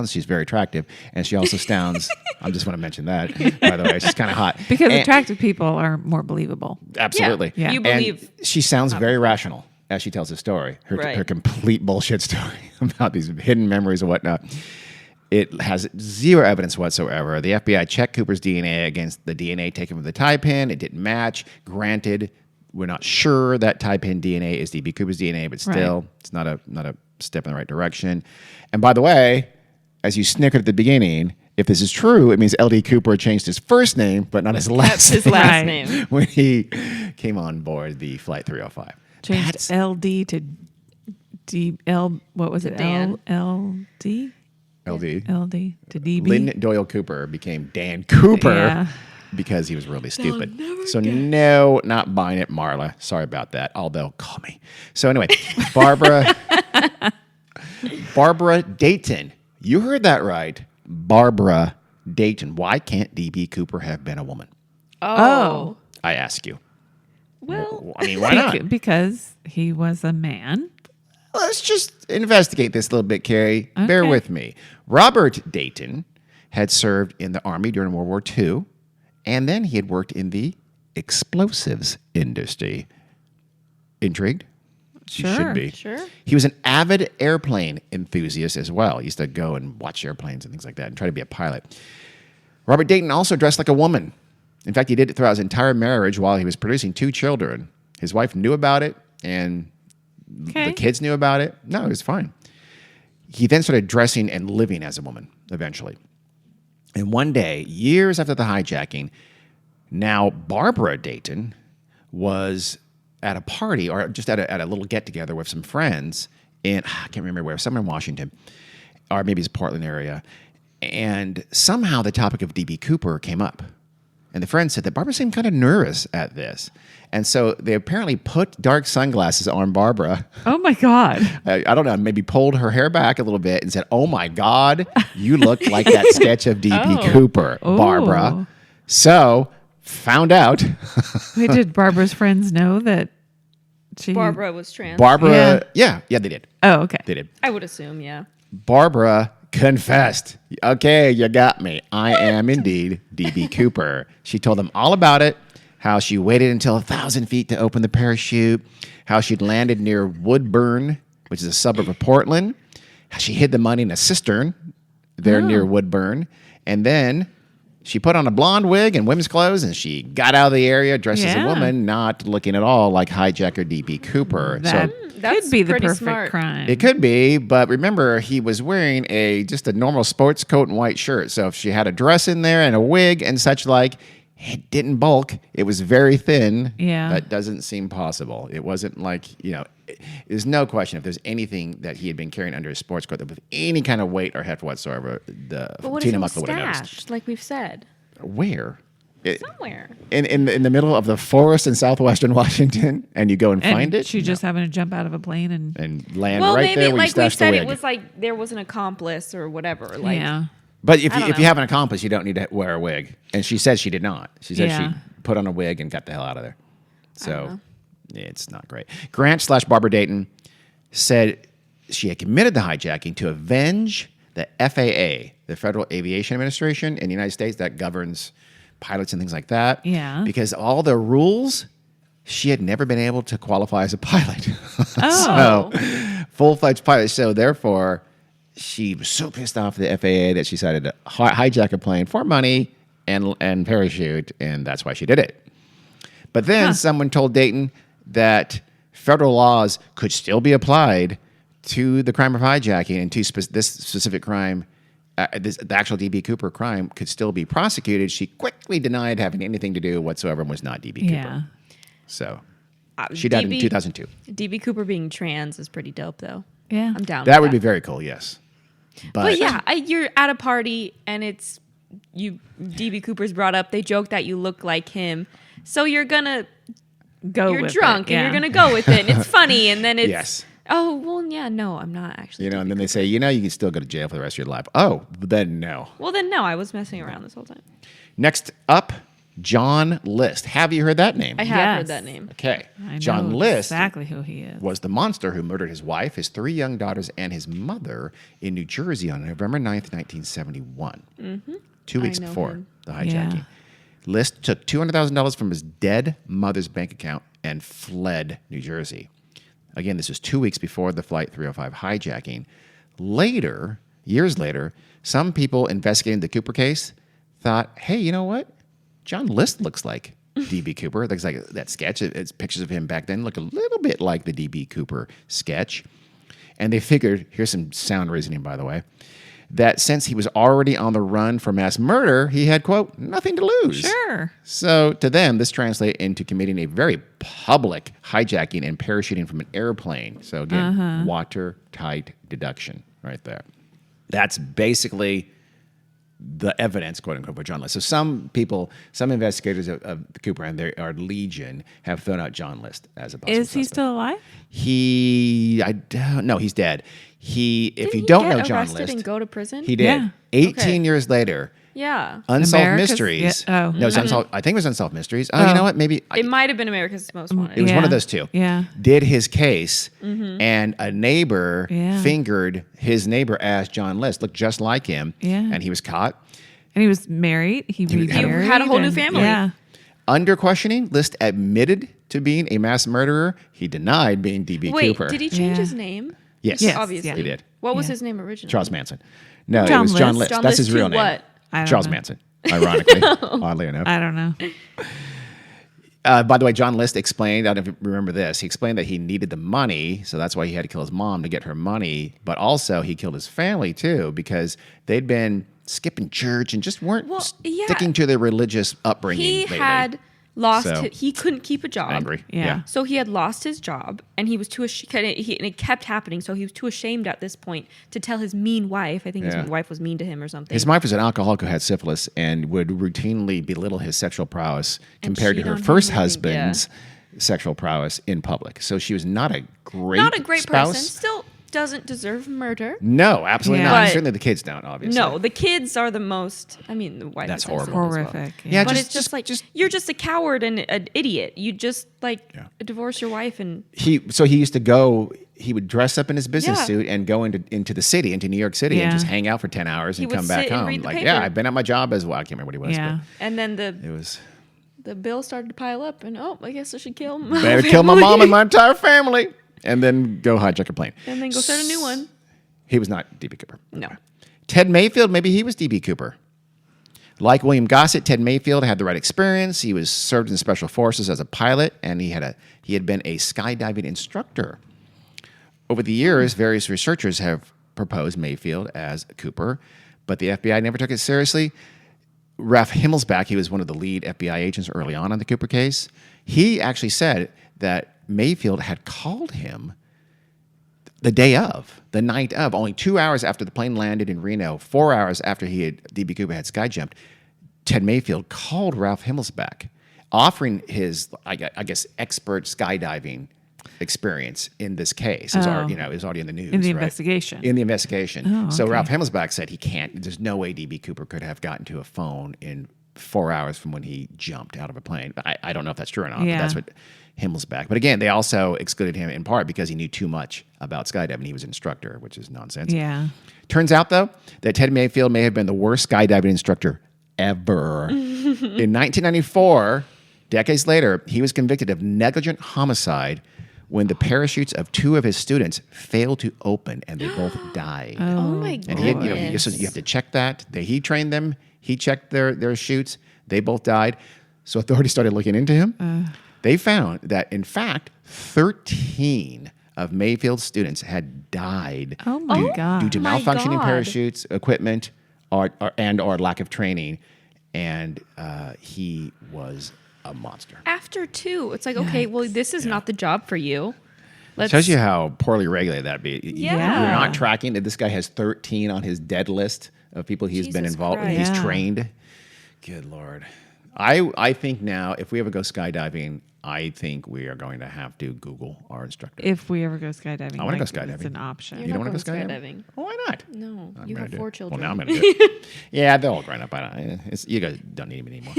She's very attractive. And she also sounds, I just want to mention that, by the way. She's kind of hot. Because And- attractive people are more believable. Absolutely. Yeah. You And believe. she sounds very rational as she tells the story. Right. Her complete bullshit story about these hidden memories and whatnot. It has zero evidence whatsoever. The FBI checked Cooper's DNA against the DNA taken from the tie pin. It didn't match. Granted, we're not sure that tie pin DNA is DB Cooper's DNA, but still, it's not a step in the right direction. And by the way, as you snickered at the beginning, If this is true, it means L.D. Cooper changed his first name, but not his last His name last Right. name. when he came on board the Flight 305. Changed That's- LD to DL. What was it? Dan. LD? LD. LD to DB. Lynn Doyle Cooper became Dan Cooper Yeah. because he was really stupid. So no, not buying it, Marla. Sorry about that. Although, call me. So anyway, Barbara Dayton. You heard that right. Barbara Dayton. Why can't DB Cooper have been a woman? Oh. I ask you. Well, I mean, why not? Because he was a man. Let's just investigate this a little bit, Carrie. Bear Okay. with me. Robert Dayton had served in the Army during World War II, and then he had worked in the explosives industry. Intrigued? You should Sure. be. Sure. He was an avid airplane enthusiast as well. He used to go and watch airplanes and things like that and try to be a pilot. Robert Dayton also dressed like a woman. In fact, he did it throughout his entire marriage while he was producing 2 children. His wife knew about it, and Okay. the kids knew about it. No, it was fine. He then started dressing and living as a woman eventually. And one day, years after the hijacking, now Barbara Dayton was at a party or just at a little get-together with some friends in, I can't remember where, somewhere in Washington, or maybe it's Portland area. And somehow the topic of DB Cooper came up. And the friend said that Barbara seemed kind of nervous at this. And so they apparently put dark sunglasses on Barbara. Oh my God. I don't know, maybe pulled her hair back a little bit and said, "Oh my God, you look like that sketch of DB Cooper, Barbara." Oh. So found out Wait, did Barbara's friends know that she? Barbara was trans. Barbara, yeah, they did. Oh, okay. They did. I would assume, yeah. Barbara confessed. Okay, you got me. I am indeed DB Cooper. She told them all about it, how she waited until 1,000 feet to open the parachute, how she'd landed near Woodburn, which is a suburb of Portland, how she hid the money in a cistern there near Woodburn, and then she put on a blonde wig and women's clothes, and she got out of the area dressed as a Yeah. woman, not looking at all like hijacker DB Cooper. That That's could be the pretty perfect smart. crime. It could be, but remember, he was wearing just a normal sports coat and white shirt. So if she had a dress in there and a wig and such like, it didn't bulk. It was very thin. Yeah. That doesn't seem possible. It wasn't like, there's no question if there's anything that he had been carrying under his sports coat that with any kind of weight or heft whatsoever, But what if Tina it was Muckler would have noticed. stashed, like we've said? Where? Somewhere. In the middle of the forest in southwestern Washington, and you go and find it? She just happened to jump out of a plane and land Well, right maybe there where you like we stashed the said, wig. it was like there was an accomplice or whatever. Like, yeah. But if I don't you know. have an accomplice, you don't need to wear a wig. And she said she did not. She said Yeah. she put on a wig and got the hell out of there. So it's not great. Grant/Barbara Dayton said she had committed the hijacking to avenge the FAA, the Federal Aviation Administration in the United States that governs pilots and things like that. Yeah. Because all the rules, she had never been able to qualify as a pilot. Oh. So, full-fledged pilot. So therefore, she was so pissed off at the FAA that she decided to hijack a plane for money and parachute, and that's why she did it. But then someone told Dayton that federal laws could still be applied to the crime of hijacking and to this specific crime. The actual DB Cooper crime could still be prosecuted. She quickly denied having anything to do whatsoever and was not DB Yeah. Cooper. So she died in 2002. DB Cooper being trans is pretty dope, though. Yeah. I'm down. That with would be very cool, yes. But yeah, you're at a party and it's you. DB Cooper's brought up. They joke that you look like him, so you're gonna Go you're with drunk it. and Yeah. you're gonna go with it. And it's funny, and then it's Yes. oh well, yeah, no, I'm not actually. And then they say, you can still go to jail for the rest of your life. Oh, then no. Well, then no, I was messing around this whole time. Next up, John List. Have you heard that name? I have Yes. heard that name. Okay. I John know List exactly who he is. was the monster who murdered his wife, his 3 young daughters, and his mother in New Jersey on November 9th, 1971. 2 weeks know before him. the hijacking. Yeah. List took $200,000 from his dead mother's bank account and fled New Jersey. Again, this was 2 weeks before the Flight 305 hijacking. Later, years later, some people investigating the Cooper case thought, hey, you know what? John List looks like DB Cooper. Looks like that sketch. It's pictures of him back then look a little bit like the DB Cooper sketch. And they figured, here's some sound reasoning, by the way. that since he was already on the run for mass murder, he had, quote, nothing to lose. Sure. So to them, this translated into committing a very public hijacking and parachuting from an airplane. So again, watertight deduction right there. That's basically the evidence, quote unquote, for John List. So some people, some investigators of Cooper and there are legion have thrown out John List as a possible Is he suspect. still alive? I don't know. He's dead. If you he don't get know John arrested List, and go to prison? he did. Yeah. 18 years later, Yeah. Unsolved America's- Mysteries. yeah, oh. No, it's Unsolved. I think it was Unsolved Mysteries. Oh, you know what? Maybe It might have been America's Most Wanted. it was one Yeah. of those two. Yeah. Did his case, and a neighbor Yeah. fingered his neighbor as John List, looked just like him, Yeah. and he was caught. And he was married. He remarried. had a whole new and- family. Yeah. Under questioning, List admitted to being a mass murderer. He denied being D.B. Wait, Cooper. did he change Yeah. his name? Yes. Yes. Obviously. yeah. He did. What was Yeah. his name originally? Charles Manson. No, it John was John List. List. John That's List his real to name. what? I don't Charles know. Manson, ironically, oddly enough. I don't know. By the way, John List explained, I don't know if you remember this, he explained that he needed the money, so that's why he had to kill his mom to get her money, but also he killed his family too because they'd been skipping church and just weren't Well, yeah. sticking to their religious upbringing. He lately. had lost. So- He couldn't keep a job. Angry. Yeah. So he had lost his job, and he was too. And it kept happening. So he was too ashamed at this point to tell his mean wife. I think Yeah. his wife was mean to him or something. His wife was an alcoholic who had syphilis and would routinely belittle his sexual prowess compared to cheat her on him, first I think, husband's sexual prowess in public. So she was not a great Not a great spouse. person. Still doesn't deserve murder. No, absolutely Yeah. not. But- Certainly the kids don't, obviously. No, the kids are the most. I mean, the wife. That's is excellent horrible. as well. Horrific. Yeah, But just- it's just like just- you're just a coward and an idiot. You just Yeah. divorce your wife and He used to go. He would dress up in his business Yeah. suit and go into the city, into New York City, and Yeah. just hang out for 10 hours and would come back sit and home. read the Like, paper. yeah, I've been at my job as well. I can't remember what he was. Yeah. and then But it was the bill started to pile up and I guess I should kill him. better kill my mom and my entire family, and then go hijack a plane. and then go start a new one. He was not D.B. Cooper. No. Ted Mayfield, maybe he was D.B. Cooper. Like William Gossett, Ted Mayfield had the right experience. He was served in special forces as a pilot, and he had been a skydiving instructor. Over the years, various researchers have proposed Mayfield as Cooper, but the FBI never took it seriously. Ralph Himmelsbach, he was one of the lead FBI agents early on in the Cooper case. He actually said that Mayfield had called him the day of, the night of, only 2 hours after the plane landed in Reno, 4 hours after D.B. Cooper had sky jumped. Ted Mayfield called Ralph Himmelsbach, offering his, I guess, expert skydiving experience in this case. It was already, it was already in the news. In the right? investigation. In the investigation. Oh, So okay. Ralph Himmelsbach said he can't, there's no way D.B. Cooper could have gotten to a phone in 4 hours from when he jumped out of a plane. I don't know if that's true or not, Yeah. but that's what Himmelsbach. But again, they also excluded him in part because he knew too much about skydiving. He was an instructor, which is nonsense. Yeah. Turns out, though, that Ted Mayfield may have been the worst skydiving instructor ever. In 1994, decades later, he was convicted of negligent homicide when the parachutes of two of his students failed to open and they both died. Oh my And goodness. you have to check that. He trained them. He checked their chutes. They both died. So authorities started looking into him. They found that, in fact, 13 of Mayfield's students had died Oh my God. due to My malfunctioning God. parachutes, equipment, or lack of training. And he was a monster. After two, it's like, okay, well, this is not the job for you. Let's Shows you how poorly regulated that'd be. Yeah. You're not tracking that this guy has 13 on his dead list of people he's been Jesus involved with. Christ. He's Yeah. trained. Good Lord. I think now, if we ever go skydiving, I think we are going to have to Google our instructor. If we ever go skydiving, I wanna go It's skydiving. an option. You're You not don't want to go going skydiving? skydiving. Oh, why not? No, I'm you gonna have do 4 it. children. Well, now I'm going to do it. Yeah, they're all grown up. You guys don't need me anymore.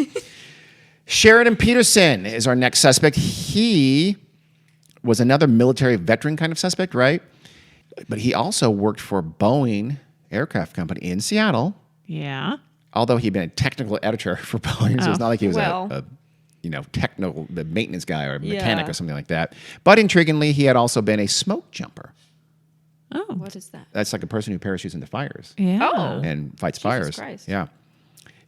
Sheridan Peterson is our next suspect. He was another military veteran kind of suspect, right? But he also worked for Boeing Aircraft Company in Seattle, Yeah. although he'd been a technical editor for Boeing, so it's not like he was Well. a technical, the maintenance guy or a mechanic Yeah. or something like that. But intriguingly, he had also been a smoke jumper. Oh. What is that? That's like a person who parachutes into fires Yeah. Oh. and fights fires. Christ. Yeah.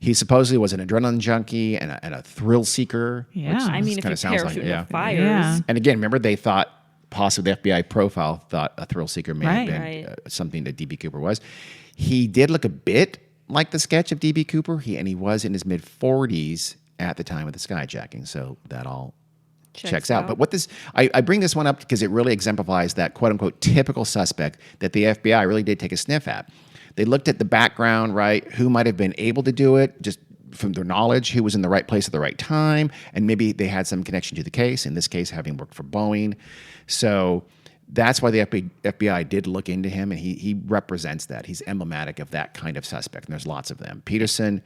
He supposedly was an adrenaline junkie and a thrill seeker. Yeah. which I mean, if kinda you sounds like parachute it, into fires. Yeah. And again, remember they thought possibly the FBI profile thought a thrill seeker may have Right. been Right. something that D.B. Cooper was. He did look a bit like the sketch of D.B. Cooper, and he was in his mid-40s at the time of the skyjacking, so that all checks out. But what this, I bring this one up because it really exemplifies that quote-unquote typical suspect that the FBI really did take a sniff at. They looked at the background, right, who might have been able to do it, just from their knowledge, who was in the right place at the right time, and maybe they had some connection to the case, in this case, having worked for Boeing. So that's why the FBI did look into him, and he represents that. He's emblematic of that kind of suspect, and there's lots of them. Peterson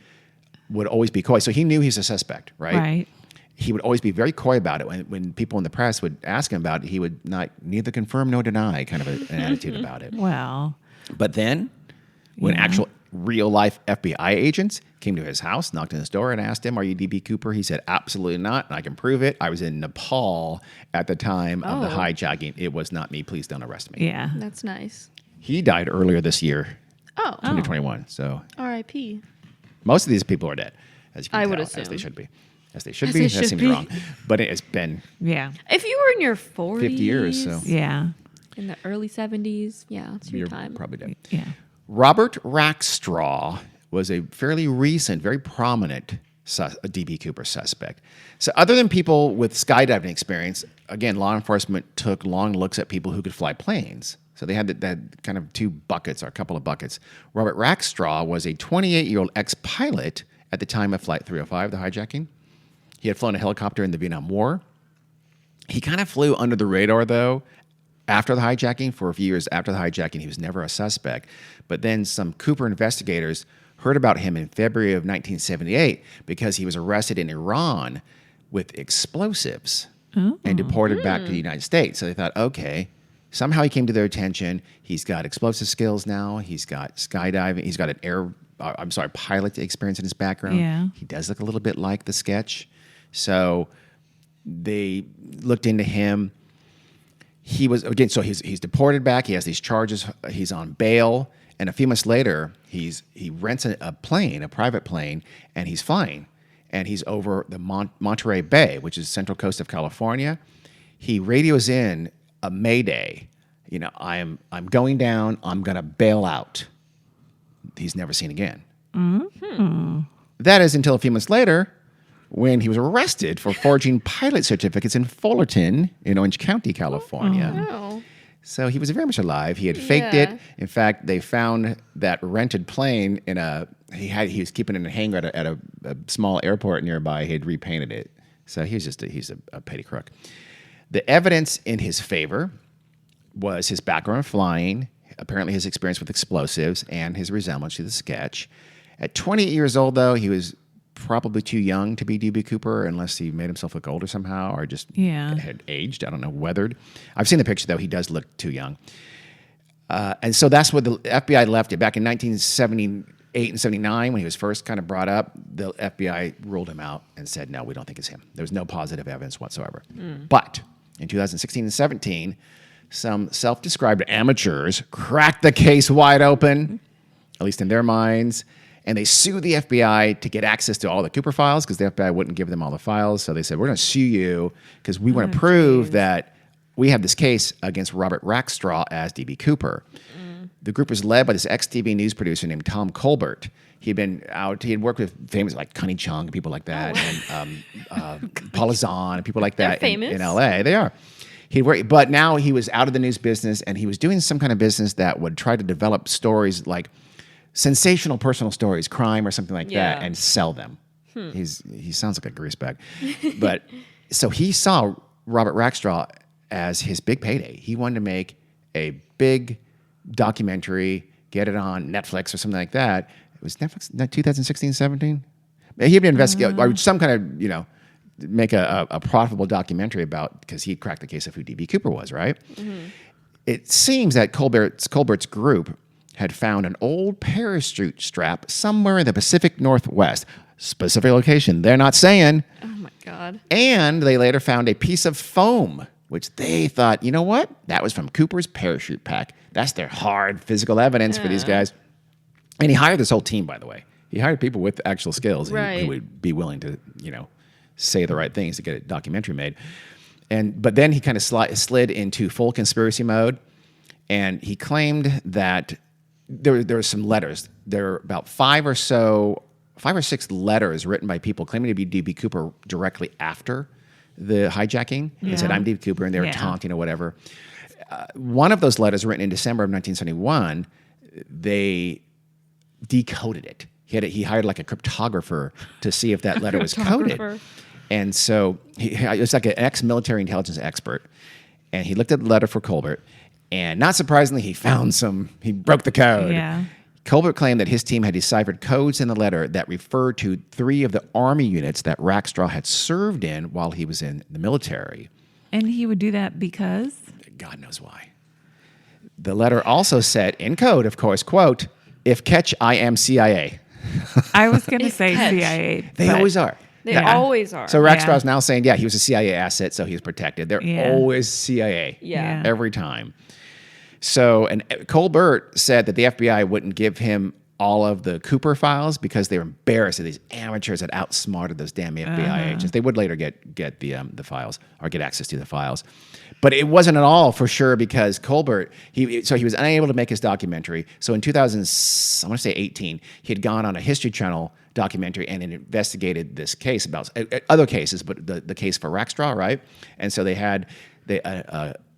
would always be coy. So he knew he's a suspect, right? Right. He would always be very coy about it. When people in the press would ask him about it, he would not neither confirm nor deny, kind of an attitude about it. Well. But then, when actual real-life FBI agents came to his house, knocked on his door, and asked him, "Are you D.B. Cooper?" He said, "Absolutely not, and I can prove it. I was in Nepal at the time of the hijacking. It was not me. Please don't arrest me." Yeah. That's nice. He died earlier this year, Oh. 2021. So R.I.P. most of these people are dead, as you can I tell, would as they assume. should be. As they should As be. they That should seems be. wrong. But it has been Yeah. If you were in your 40s, 50 years, so Yeah. in the early 70s, yeah, it's your you're time. probably dead. Yeah. Robert Rackstraw was a fairly recent, very prominent D.B. Cooper suspect. So other than people with skydiving experience, again, law enforcement took long looks at people who could fly planes. So they had that kind of two buckets, or a couple of buckets. Robert Rackstraw was a 28-year-old ex-pilot at the time of Flight 305, the hijacking. He had flown a helicopter in the Vietnam War. He kind of flew under the radar, though, after the hijacking. For a few years after the hijacking, he was never a suspect. But then some Cooper investigators heard about him in February of 1978 because he was arrested in Iran with explosives and deported back to the United States. So they thought, okay, somehow he came to their attention. He's got explosive skills now. He's got skydiving. He's got an pilot experience in his background. Yeah. He does look a little bit like the sketch. So they looked into him. He was, again, so he's deported back. He has these charges. He's on bail. And a few months later, he rents a plane, a private plane, and he's flying. And he's over the Monterey Bay, which is central coast of California. He radios in a mayday. You know, I'm going down. I'm going to bail out. He's never seen again. Mm-hmm. That is until a few months later, when he was arrested for forging pilot certificates in Fullerton in Orange County, California. Oh. So he was very much alive. He had faked it. In fact, they found that rented plane he was keeping it in a hangar at a small airport nearby. He had repainted it. So he's a petty crook. The evidence in his favor was his background in flying, apparently his experience with explosives, and his resemblance to the sketch. At 28 years old, though, he was probably too young to be D.B. Cooper, unless he made himself look older somehow, or just had aged. I don't know, weathered. I've seen the picture, though. He does look too young. And so that's what the FBI left it. Back in 1978 and 79, when he was first kind of brought up, the FBI ruled him out and said, no, we don't think it's him. There was no positive evidence whatsoever. But in 2016 and 17, some self-described amateurs cracked the case wide open, at least in their minds, and they sued the FBI to get access to all the Cooper files because the FBI wouldn't give them all the files. So they said, we're going to sue you because we want to prove that we have this case against Robert Rackstraw as D.B. Cooper. The group was led by this ex-TV news producer named Tom Colbert. He had worked with famous like Connie Chung, people like that, and Paula Zahn, and people like that in L.A. They are. But now he was out of the news business, and he was doing some kind of business that would try to develop stories like sensational personal stories, crime or something like that, and sell them. He sounds like a greasebag. But so he saw Robert Rackstraw as his big payday. He wanted to make a big documentary, get it on Netflix or something like that. It was Netflix, 2016, 17? He had been investigating, or some kind of, make a profitable documentary about, because he cracked the case of who D.B. Cooper was, right? Mm-hmm. It seems that Colbert's group had found an old parachute strap somewhere in the Pacific Northwest. Specific location, they're not saying. Oh, my God. And they later found a piece of foam, which they thought, you know what? That was from Cooper's parachute pack. That's their hard physical evidence for these guys. And he hired this whole team, by the way. He hired people with actual skills who would be willing to, say the right things to get a documentary made. But then he kind of slid into full conspiracy mode. And he claimed that there were some letters. There were about 5 or 6 letters written by people claiming to be D.B. Cooper directly after the hijacking. They said, I'm D.B. Cooper, and they were taunting or whatever. One of those letters, written in December of 1971, they decoded it. He hired like a cryptographer to see if that letter was coded. And so it was like an ex-military intelligence expert. And he looked at the letter for Colbert. And not surprisingly, he broke the code. Yeah. Colbert claimed that his team had deciphered codes in the letter that referred to 3 of the Army units that Rackstraw had served in while he was in the military. And he would do that because? God knows why. The letter also said, in code, of course, quote, if catch, I am CIA. I was going to say catch. CIA. They always are. They always are. So Rackstraw's now saying, he was a CIA asset, so he was protected. They're always CIA. Yeah. Every time. So, and Colbert said that the FBI wouldn't give him all of the Cooper files because they were embarrassed that these amateurs had outsmarted those damn FBI agents. They would later get the files or get access to the files. But it wasn't at all for sure because Colbert, he was unable to make his documentary. So in 2018, he had gone on a History Channel documentary and investigated this case about other cases, but the case for Rackstraw, right? And so they had the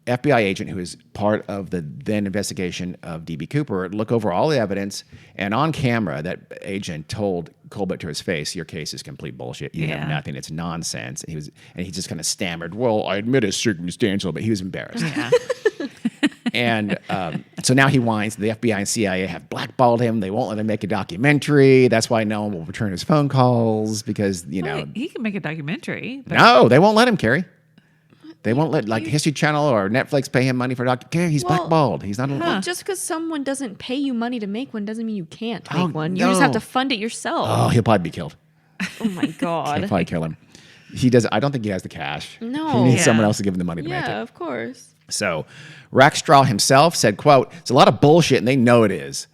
FBI agent who was part of the then investigation of D.B. Cooper look over all the evidence, and on camera, that agent told Colbert to his face, "Your case is complete bullshit. You have nothing. It's nonsense." And he just kind of stammered, "Well, I admit it's circumstantial," but he was embarrassed. Yeah. And so now he whines. The FBI and CIA have blackballed him. They won't let him make a documentary. That's why no one will return his phone calls because, Well, he can make a documentary. But No, they won't let him, Carrie. They won't let History Channel or Netflix pay him money for documentary. He's blackballed. He's not. Well, just because someone doesn't pay you money to make one doesn't mean you can't make one. You just have to fund it yourself. Oh, he'll probably be killed. Oh my God. They'll probably kill him. He doesn't. I don't think he has the cash. No. He needs someone else to give him the money to make it. Yeah, of course. So Rackstraw himself said, quote, "It's a lot of bullshit, and they know it is."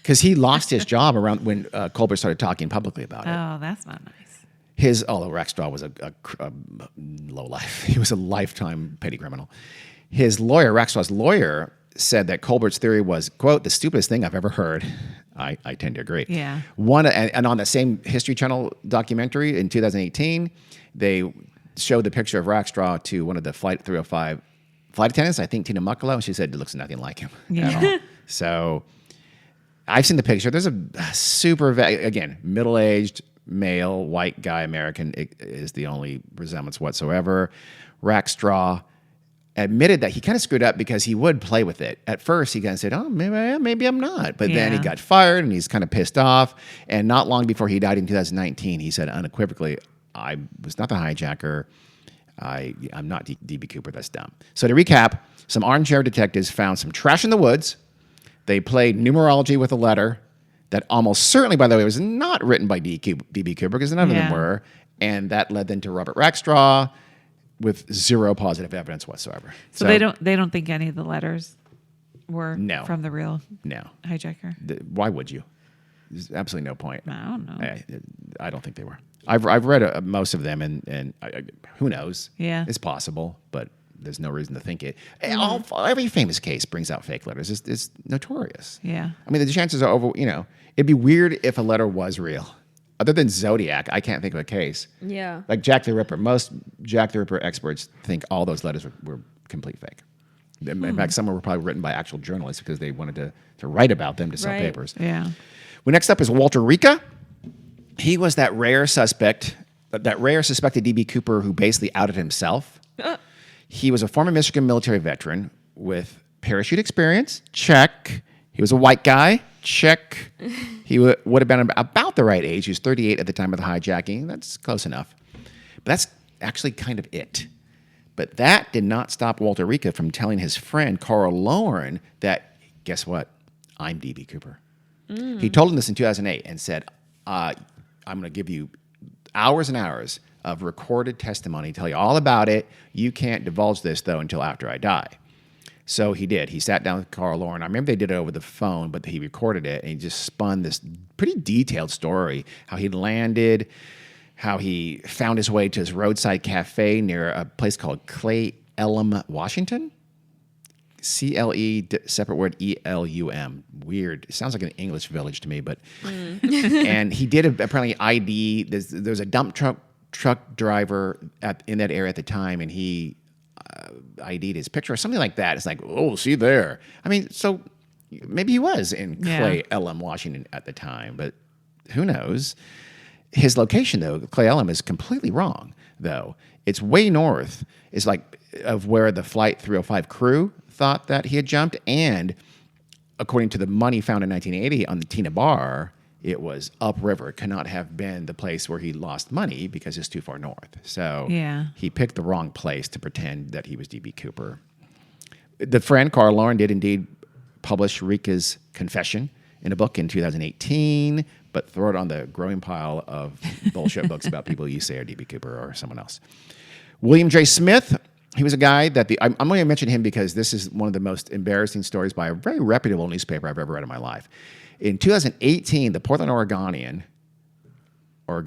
Because he lost his job around when Colbert started talking publicly about it. Oh, that's not nice. Although Rackstraw was a lowlife. He was a lifetime petty criminal. His lawyer, Rackstraw's lawyer, said that Colbert's theory was, quote, "the stupidest thing I've ever heard." I tend to agree. Yeah. And on that same History Channel documentary in 2018, they showed the picture of Rackstraw to one of the Flight 305 flight attendants, I think Tina Muckalo, and she said it looks nothing like him at all. So I've seen the picture. There's a super, again, middle-aged, male, white guy, American is the only resemblance whatsoever. Rackstraw admitted that he kind of screwed up because he would play with it. At first, he kind of said, "Oh, maybe I'm not." But then he got fired, and he's kind of pissed off. And not long before he died in 2019, he said unequivocally, "I was not the hijacker. I'm not D.B. Cooper. That's dumb." So to recap, some armchair detectives found some trash in the woods. They played numerology with a letter that almost certainly, by the way, was not written by D.B. Cooper because none of them were. And that led them to Robert Rackstraw with zero positive evidence whatsoever. So they don't think any of the letters were from the real No. hijacker? Why would you? There's absolutely no point. I don't know. I don't think they were. I've read most of them, and who knows? Yeah. It's possible, but there's no reason to think it. Every famous case brings out fake letters. It's notorious. Yeah. I mean, the chances are over, it'd be weird if a letter was real. Other than Zodiac, I can't think of a case. Yeah. Like Jack the Ripper. Most Jack the Ripper experts think all those letters were complete fake. In fact, some were probably written by actual journalists because they wanted to write about them to sell papers. Yeah. Well, next up is Walter Rica. He was that rare suspected D.B. Cooper who basically outed himself. He was a former Michigan military veteran with parachute experience. Check. He was a white guy. Check. He would have been about the right age. He was 38 at the time of the hijacking. That's close enough. But that's actually kind of it. But that did not stop Walter Rica from telling his friend Carl Lauren that, guess what? I'm D.B. Cooper. He told him this in 2008 and said, I'm going to give you hours and hours of recorded testimony, tell you all about it. You can't divulge this, though, until after I die. So he did. He sat down with Carl Lauren. I remember they did it over the phone, but he recorded it, and he just spun this pretty detailed story, how he landed, how he found his way to his roadside cafe near a place called Clay Elm, Washington. CLE, separate word ELUM. Weird. It sounds like an English village to me, but. And he did apparently ID. There's a dump truck driver in that area at the time, and he ID'd his picture or something like that. It's like, oh, see there. I mean, so maybe he was in Clay Elum, Washington at the time, but who knows? His location, though, Clay Elum, is completely wrong, though. It's way north. It's like of where the Flight 305 crew thought that he had jumped. And according to the money found in 1980 on the Tina Bar, it was upriver. It cannot have been the place where he lost money because it's too far north. So he picked the wrong place to pretend that he was D.B. Cooper. The friend, Carl Lauren, did indeed publish Rika's confession in a book in 2018, but throw it on the growing pile of bullshit books about people you say are D.B. Cooper or someone else. William J. Smith, he was a guy that I'm going to mention him because this is one of the most embarrassing stories by a very reputable newspaper I've ever read in my life. In 2018, the Portland Oregonian. I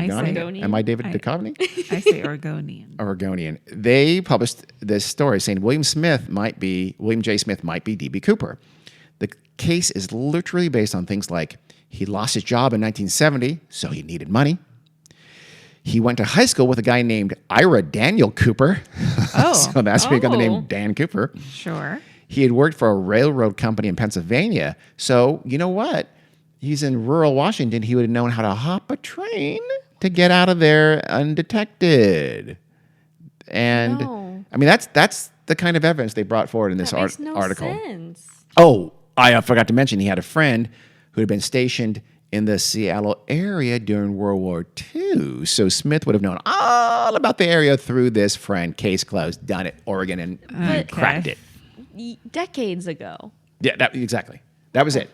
say, am I David Duchovny? I say Oregonian. They published this story saying William J. Smith might be D.B. Cooper. The case is literally based on things like he lost his job in 1970, so he needed money. He went to high school with a guy named Ira Daniel Cooper. Oh. So that's where he got the name Dan Cooper. Sure. He had worked for a railroad company in Pennsylvania. So, you know what? He's in rural Washington. He would have known how to hop a train to get out of there undetected. And, I mean, that's the kind of evidence they brought forward in this article. Sense. Oh, I forgot to mention he had a friend who had been stationed in the Seattle area during World War II. So Smith would have known all about the area through this friend. Case closed, done it, Oregon, and cracked it. Decades ago. Yeah, exactly. That was it.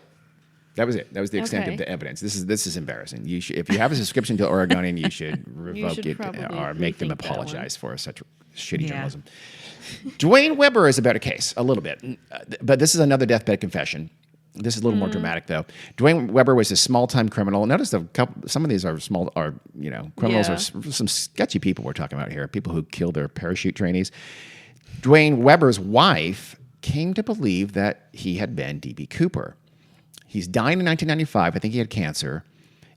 That was it. That was the extent of the evidence. This is embarrassing. You should, if you have a subscription to Oregonian, you should revoke it or make them apologize for such shitty journalism. Dwayne Weber is a better case, a little bit, but this is another deathbed confession. This is a little more dramatic, though. Dwayne Weber was a small-time criminal. Notice some of these are criminals or some sketchy people we're talking about here, people who killed their parachute trainees. Dwayne Weber's wife came to believe that he had been D.B. Cooper. He's dying in 1995. I think he had cancer,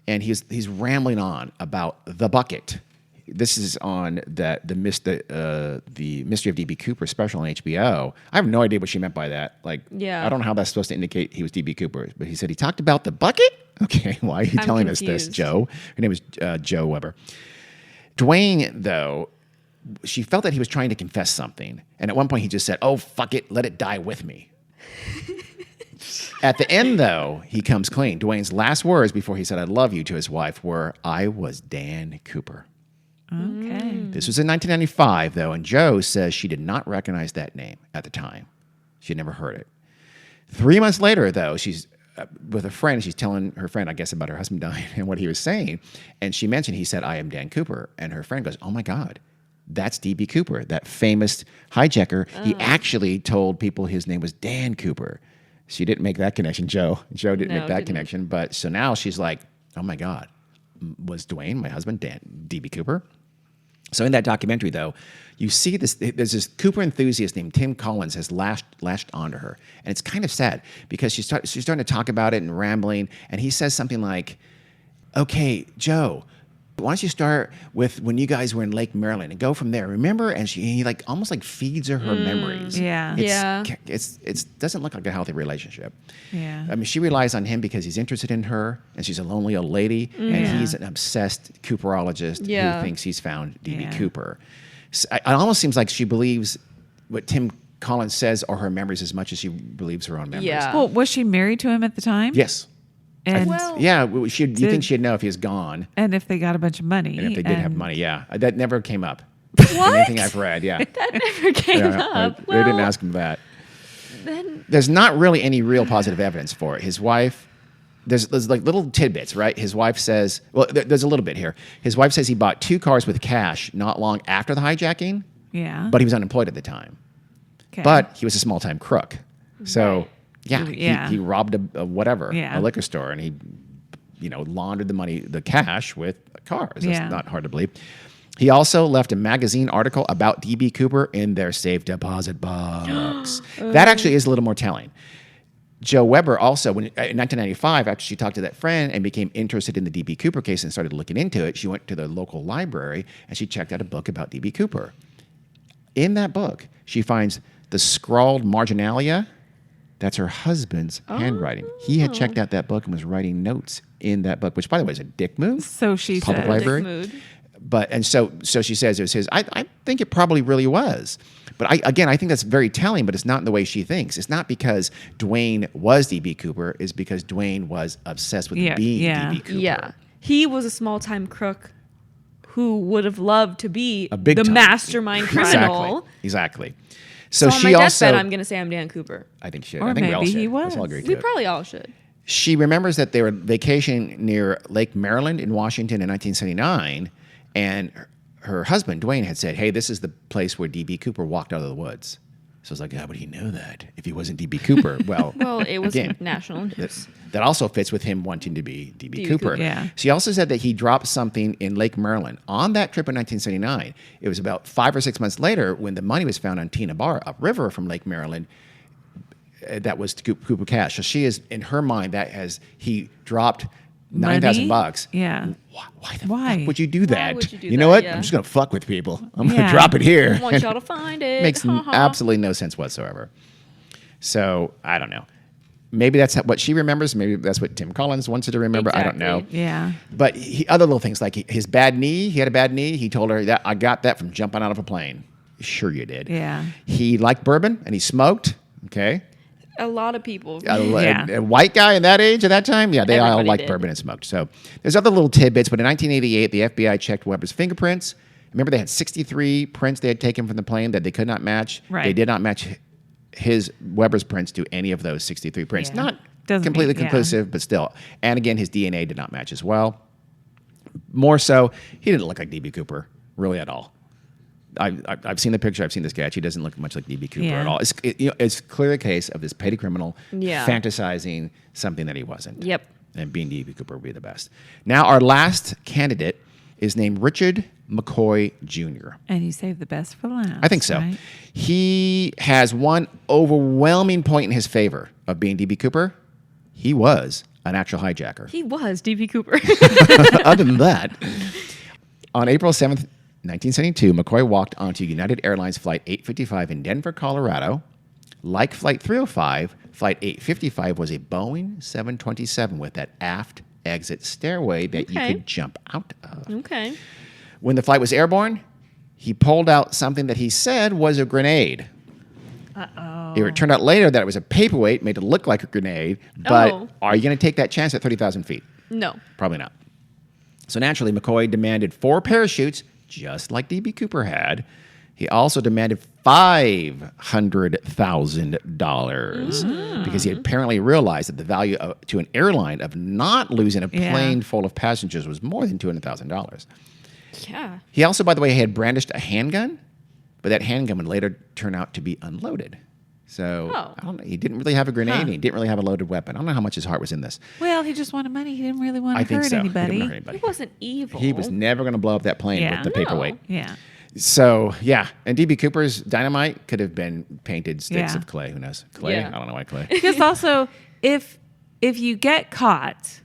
and he's rambling on about the bucket. This is on the Mystery of D.B. Cooper special on HBO. I have no idea what she meant by that. I don't know how that's supposed to indicate he was D.B. Cooper. But he said he talked about the bucket? Okay, why are you telling us this, Joe? Her name is Joe Weber. Dwayne, though, she felt that he was trying to confess something. And at one point he just said, oh, fuck it, let it die with me. At the end, though, he comes clean. Dwayne's last words before he said, I love you to his wife were, I was Dan Cooper. Okay. This was in 1995, though, and Joe says she did not recognize that name at the time. She had never heard it. 3 months later, though, she's with a friend. She's telling her friend, I guess, about her husband dying and what he was saying. And she mentioned, he said, I am Dan Cooper. And her friend goes, oh, my God, that's D.B. Cooper, that famous hijacker. He actually told people his name was Dan Cooper. She didn't make that connection, Joe. Joe didn't make that connection. But so now she's like, oh, my God, was Dwayne, my husband, D.B. Cooper? So in that documentary, though, you see this. There's this Cooper enthusiast named Tim Collins has lashed onto her, and it's kind of sad because she's starting to talk about it and rambling, and he says something like, "Okay, Joe, why don't you start with when you guys were in Lake Maryland and go from there? Remember?" And he almost feeds her memories. Yeah, It doesn't look like a healthy relationship. Yeah, I mean, she relies on him because he's interested in her, and she's a lonely old lady, and he's an obsessed Cooperologist who thinks he's found D.B. Cooper. So it almost seems like she believes what Tim Collins says or her memories as much as she believes her own memories. Yeah. Well, was she married to him at the time? Yes. And you think she'd know if he was gone. And if they got a bunch of money. And if they did have money, that never came up. What? Anything I've read, That never came up. They didn't ask him that. There's not really any real positive evidence for it. His wife, there's little tidbits, right? His wife says, there's a little bit here. His wife says he bought 2 cars with cash not long after the hijacking. Yeah. But he was unemployed at the time. Okay. But he was a small-time crook. So... Yeah. He robbed a liquor store, and he, laundered the cash with cars. That's not hard to believe. He also left a magazine article about D.B. Cooper in their safe deposit box. That actually is a little more telling. Joe Weber also, in 1995, after she talked to that friend and became interested in the D.B. Cooper case and started looking into it, she went to the local library and she checked out a book about D.B. Cooper. In that book, she finds the scrawled marginalia. That's her husband's handwriting. He had checked out that book and was writing notes in that book, which, by the way, is a dick move. So she Public said. library. Dick mood. So she says it was his. I think it probably really was. But I think that's very telling, but it's not in the way she thinks. It's not because Dwayne was D.B. Cooper. It's because Dwayne was obsessed with being D.B. Cooper. Yeah. He was a small-time crook who would have loved to be A big the time. mastermind criminal. Exactly. So on she my also. deathbed, I'm going to say I'm Dan Cooper. I think she should. Or I think we all maybe should. he Let's all was. agree to We it. probably all should. She remembers that they were vacationing near Lake Maryland in Washington in 1979, and her husband, Dwayne, had said, hey, this is the place where D.B. Cooper walked out of the woods. So I was like, how would he know that if he wasn't D.B. Cooper? Well, It was again, national news. that also fits with him wanting to be D.B. Cooper. Cooper. Yeah. She also said that he dropped something in Lake Maryland on that trip in 1979. It was about 5 or 6 months later when the money was found on Tina Bar, upriver from Lake Maryland. That was Cooper cash. So she is, in her mind, he dropped $9,000 bucks. Yeah. Why Why? fuck would you do that? would you do know that? what? Yeah. I'm just gonna fuck with people. I'm gonna Yeah. drop it here. I want y'all to find it. Makes absolutely no sense whatsoever. So I don't know. Maybe that's what she remembers. Maybe that's what Tim Collins wants her to remember. I don't know. Exactly. Yeah. But other little things like his bad knee. He had a bad knee. He told her that I got that from jumping out of a plane. Sure, you did. Yeah. He liked bourbon and he smoked. Okay. A lot of people. A white guy in that age at that time, yeah, they all Everybody liked did. bourbon and smoked. So there's other little tidbits, but in 1988, the FBI checked Weber's fingerprints. Remember, they had 63 prints they had taken from the plane that they could not match. Right. They did not match Weber's prints to any of those 63 prints. Yeah. Not Doesn't completely mean- yeah. conclusive, but still. And again, his DNA did not match as well. More so, he didn't look like D.B. Cooper, really at all. I've seen the picture. I've seen the sketch. He doesn't look much like D.B. Cooper Yeah. at all. It's clearly a case of this petty criminal Yeah. fantasizing something that he wasn't. Yep. And being D.B. Cooper would be the best. Now, our last candidate is named Richard McCoy Jr. And you saved the best for last. I think so. Right? He has one overwhelming point in his favor of being D.B. Cooper. He was an actual hijacker. He was D.B. Cooper. Other than that, on April 7th, 1972, McCoy walked onto United Airlines Flight 855 in Denver, Colorado. Like Flight 305, Flight 855 was a Boeing 727 with that aft exit stairway that you Okay. could jump out of. Okay. When the flight was airborne, he pulled out something that he said was a grenade. Uh-oh. It turned out later that it was a paperweight made to look like a grenade, but Oh. are you going to take that chance at 30,000 feet? No. Probably not. So naturally, McCoy demanded 4 parachutes, just like D.B. Cooper had. He also demanded $500,000 because he apparently realized that the value to an airline of not losing a Yeah. plane full of passengers was more than $200,000. Yeah. He also, by the way, had brandished a handgun, but that handgun would later turn out to be unloaded. So Oh. I don't know. He didn't really have a grenade. And he didn't really have a loaded weapon. I don't know how much his heart was in this. Well, he just wanted money. He didn't really want I to think hurt so. anybody. He didn't hurt anybody. He wasn't evil. He was never going to blow up that plane Yeah. with the No. paperweight. Yeah. So, yeah. And D.B. Cooper's dynamite could have been painted sticks Yeah. of clay. Who knows? Clay? Yeah. I don't know why clay. Because also, if you get caught,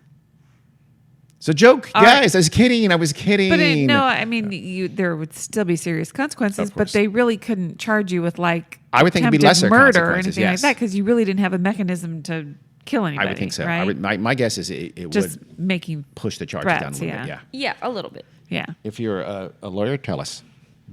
So, joke, All guys. I was kidding. I was kidding. but no, I mean, there would still be serious consequences. Of But course. they really couldn't charge you with like I would think it'd be attempted lesser murder or consequences, anything yes. like that because you really didn't have a mechanism to kill anybody. I would think so. Right? My guess is it just would making push the charges threats, down a little yeah. bit. Yeah. Yeah, a little bit. yeah. If you're a lawyer, tell us.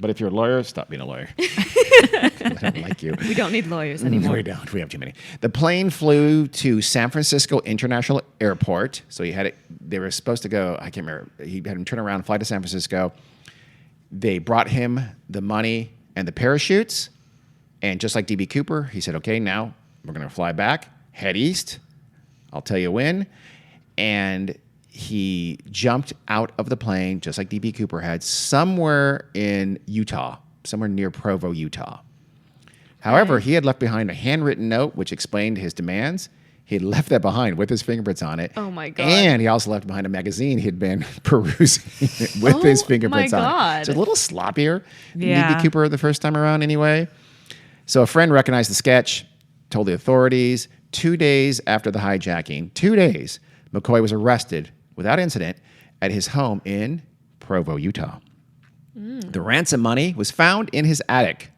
But if you're a lawyer, stop being a lawyer. I don't like you. We don't need lawyers No, anymore. we don't. We have too many. The plane flew to San Francisco International Airport. So he had it. They were supposed to go. I can't remember. He had him turn around, fly to San Francisco. They brought him the money and the parachutes. And just like D.B. Cooper, he said, "Okay, now we're going to fly back, head east. I'll tell you when." And he jumped out of the plane, just like D.B. Cooper had, somewhere in Utah, somewhere near Provo, Utah. However, he had left behind a handwritten note which explained his demands. He had left that behind with his fingerprints on it. Oh, my God. And he also left behind a magazine he'd been perusing with his fingerprints my on it. God. So a little sloppier than Yeah. D.B. Cooper the first time around anyway. So a friend recognized the sketch, told the authorities. 2 days after the hijacking, McCoy was arrested without incident at his home in Provo, Utah. The ransom money was found in his attic.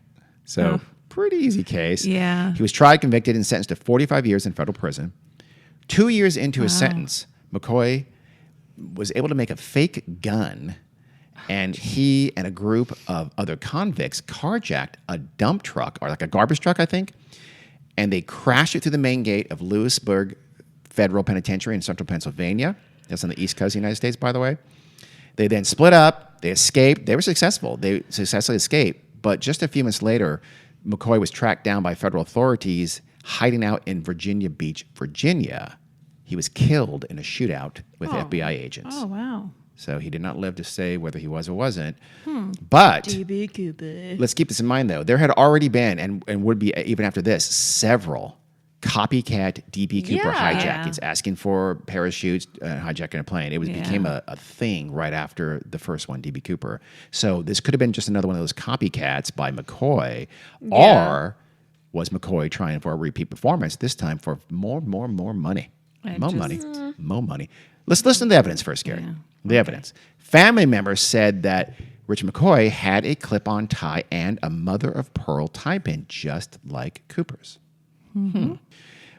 So pretty easy case. Yeah. He was tried, convicted, and sentenced to 45 years in federal prison. 2 years into his sentence, McCoy was able to make a fake gun, and he and a group of other convicts carjacked a dump truck, or like a garbage truck, I think, and they crashed it through the main gate of Lewisburg Federal Penitentiary in central Pennsylvania. That's on the east coast of the United States, by the way. They then split up. They escaped. They were successful. They successfully escaped. But just a few months later, McCoy was tracked down by federal authorities hiding out in Virginia Beach, Virginia. He was killed in a shootout with FBI agents. Oh, wow. So he did not live to say whether he was or wasn't. But D.B. Cooper. let's keep this in mind, though. There had already been, and would be even after this, several copycat D.B. Cooper Yeah. hijackings, asking for parachutes, hijacking a plane. It became a thing right after the first one, D.B. Cooper. So this could have been just another one of those copycats by McCoy, or was McCoy trying for a repeat performance, this time for more money. More money. Let's listen to the evidence first, Gary. Yeah. The evidence. Family members said that Richard McCoy had a clip-on tie and a mother-of-pearl tie pin, just like Cooper's.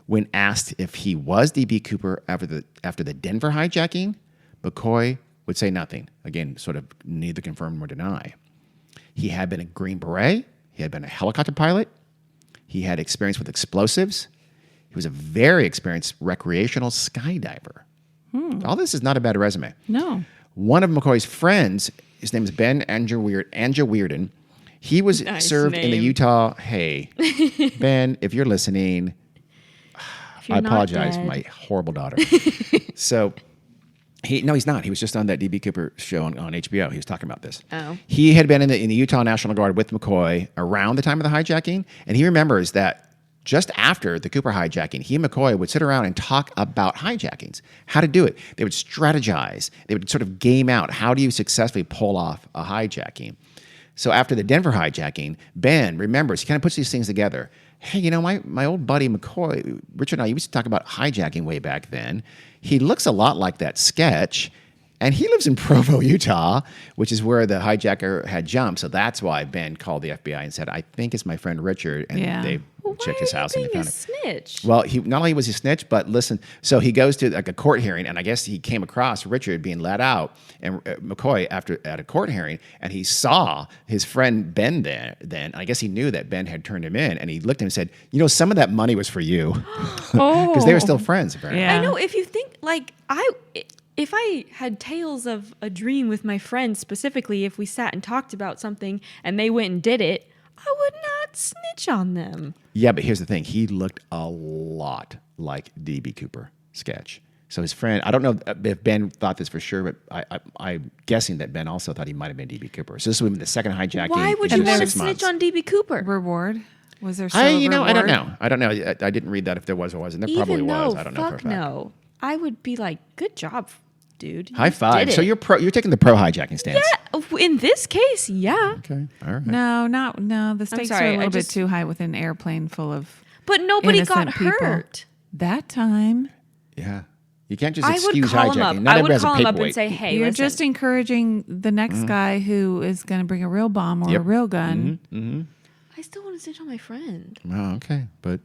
When asked if he was D.B. Cooper after the Denver hijacking, McCoy would say nothing. Again, sort of neither confirm nor deny. He had been a Green Beret. He had been a helicopter pilot. He had experience with explosives. He was a very experienced recreational skydiver. All this is not a bad resume. No. One of McCoy's friends, his name is Ben Andrew Weirden. He was Nice served in the name. Utah. Hey, Ben, if you're listening, If you're I not apologize, dead. my horrible daughter. So, he's not. He was just on that D.B. Cooper show on HBO. He was talking about this. Oh. He had been in the Utah National Guard with McCoy around the time of the hijacking, and he remembers that just after the Cooper hijacking, he and McCoy would sit around and talk about hijackings, how to do it. They would strategize. They would sort of game out, how do you successfully pull off a hijacking? So after the Denver hijacking, Ben remembers, he kind of puts these things together. Hey, my old buddy McCoy, Richard and I used to talk about hijacking way back then. He looks a lot like that sketch. And he lives in Provo, Utah, which is where the hijacker had jumped. So that's why Ben called the FBI and said, I think it's my friend Richard. And they checked his house and they found a it. snitch? Well, he not only was he a snitch, but listen, so he goes to like a court hearing, and I guess he came across Richard being let out, and McCoy at a court hearing, and he saw his friend Ben there. Then I guess he knew that Ben had turned him in, and he looked at him and said, some of that money was for you, because they were still friends apparently. Yeah. I know. If you think if I had tales of a dream with my friends, specifically if we sat and talked about something and they went and did it, I would not snitch on them. Yeah, but here's the thing. He looked a lot like D.B. Cooper sketch. So his friend, I don't know if Ben thought this for sure, but I'm guessing that Ben also thought he might have been D.B. Cooper. So this would have been the second hijacking. Why would in you want to 6 snitch months. on D.B. Cooper? Reward? Was there still I a reward? I don't know. I didn't read that if there was or wasn't. There probably Even was. though, I don't know for a fuck fact. no. I would be like, good job, dude. You High five. did So it. you're taking the pro hijacking stance. In this case, yeah. Okay. All right. No. The stakes sorry, are a I little bit just- too high with an airplane full of But nobody got innocent people. hurt. That time. Yeah. You can't just I would excuse call him up. hijacking. Not I would everybody has a call him up and paperweight. say, hey, You're listen. just encouraging the next guy who is going to bring a real bomb or a real gun. I still want to snitch on my friend. Oh, okay. But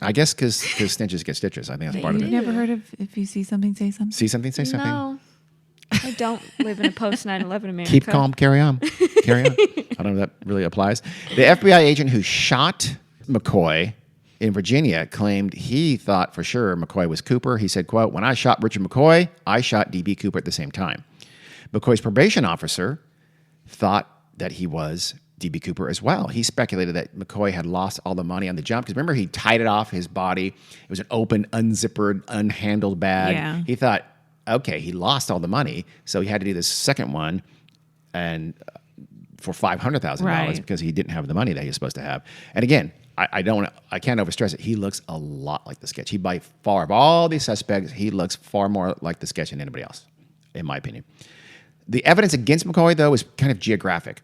I guess because snitches get stitches. I think that's part of You've it. never heard of if you see something, say something? See something, say something. No. I don't live in a post 9/11 America. Keep calm, carry on. Carry on. I don't know if that really applies. The FBI agent who shot McCoy in Virginia claimed he thought for sure McCoy was Cooper. He said, quote, when I shot Richard McCoy, I shot D.B. Cooper at the same time. McCoy's probation officer thought that he was D.B. Cooper as well. He speculated that McCoy had lost all the money on the jump. Because remember, he tied it off his body. It was an open, unzippered, unhandled bag. Yeah. He thought, okay, he lost all the money, so he had to do this second one and for $500,000 Right. because he didn't have the money that he was supposed to have. And again, I can't overstress it. He looks a lot like the sketch. He by far of all these suspects, he looks far more like the sketch than anybody else, in my opinion. The evidence against McCoy, though, is kind of geographic.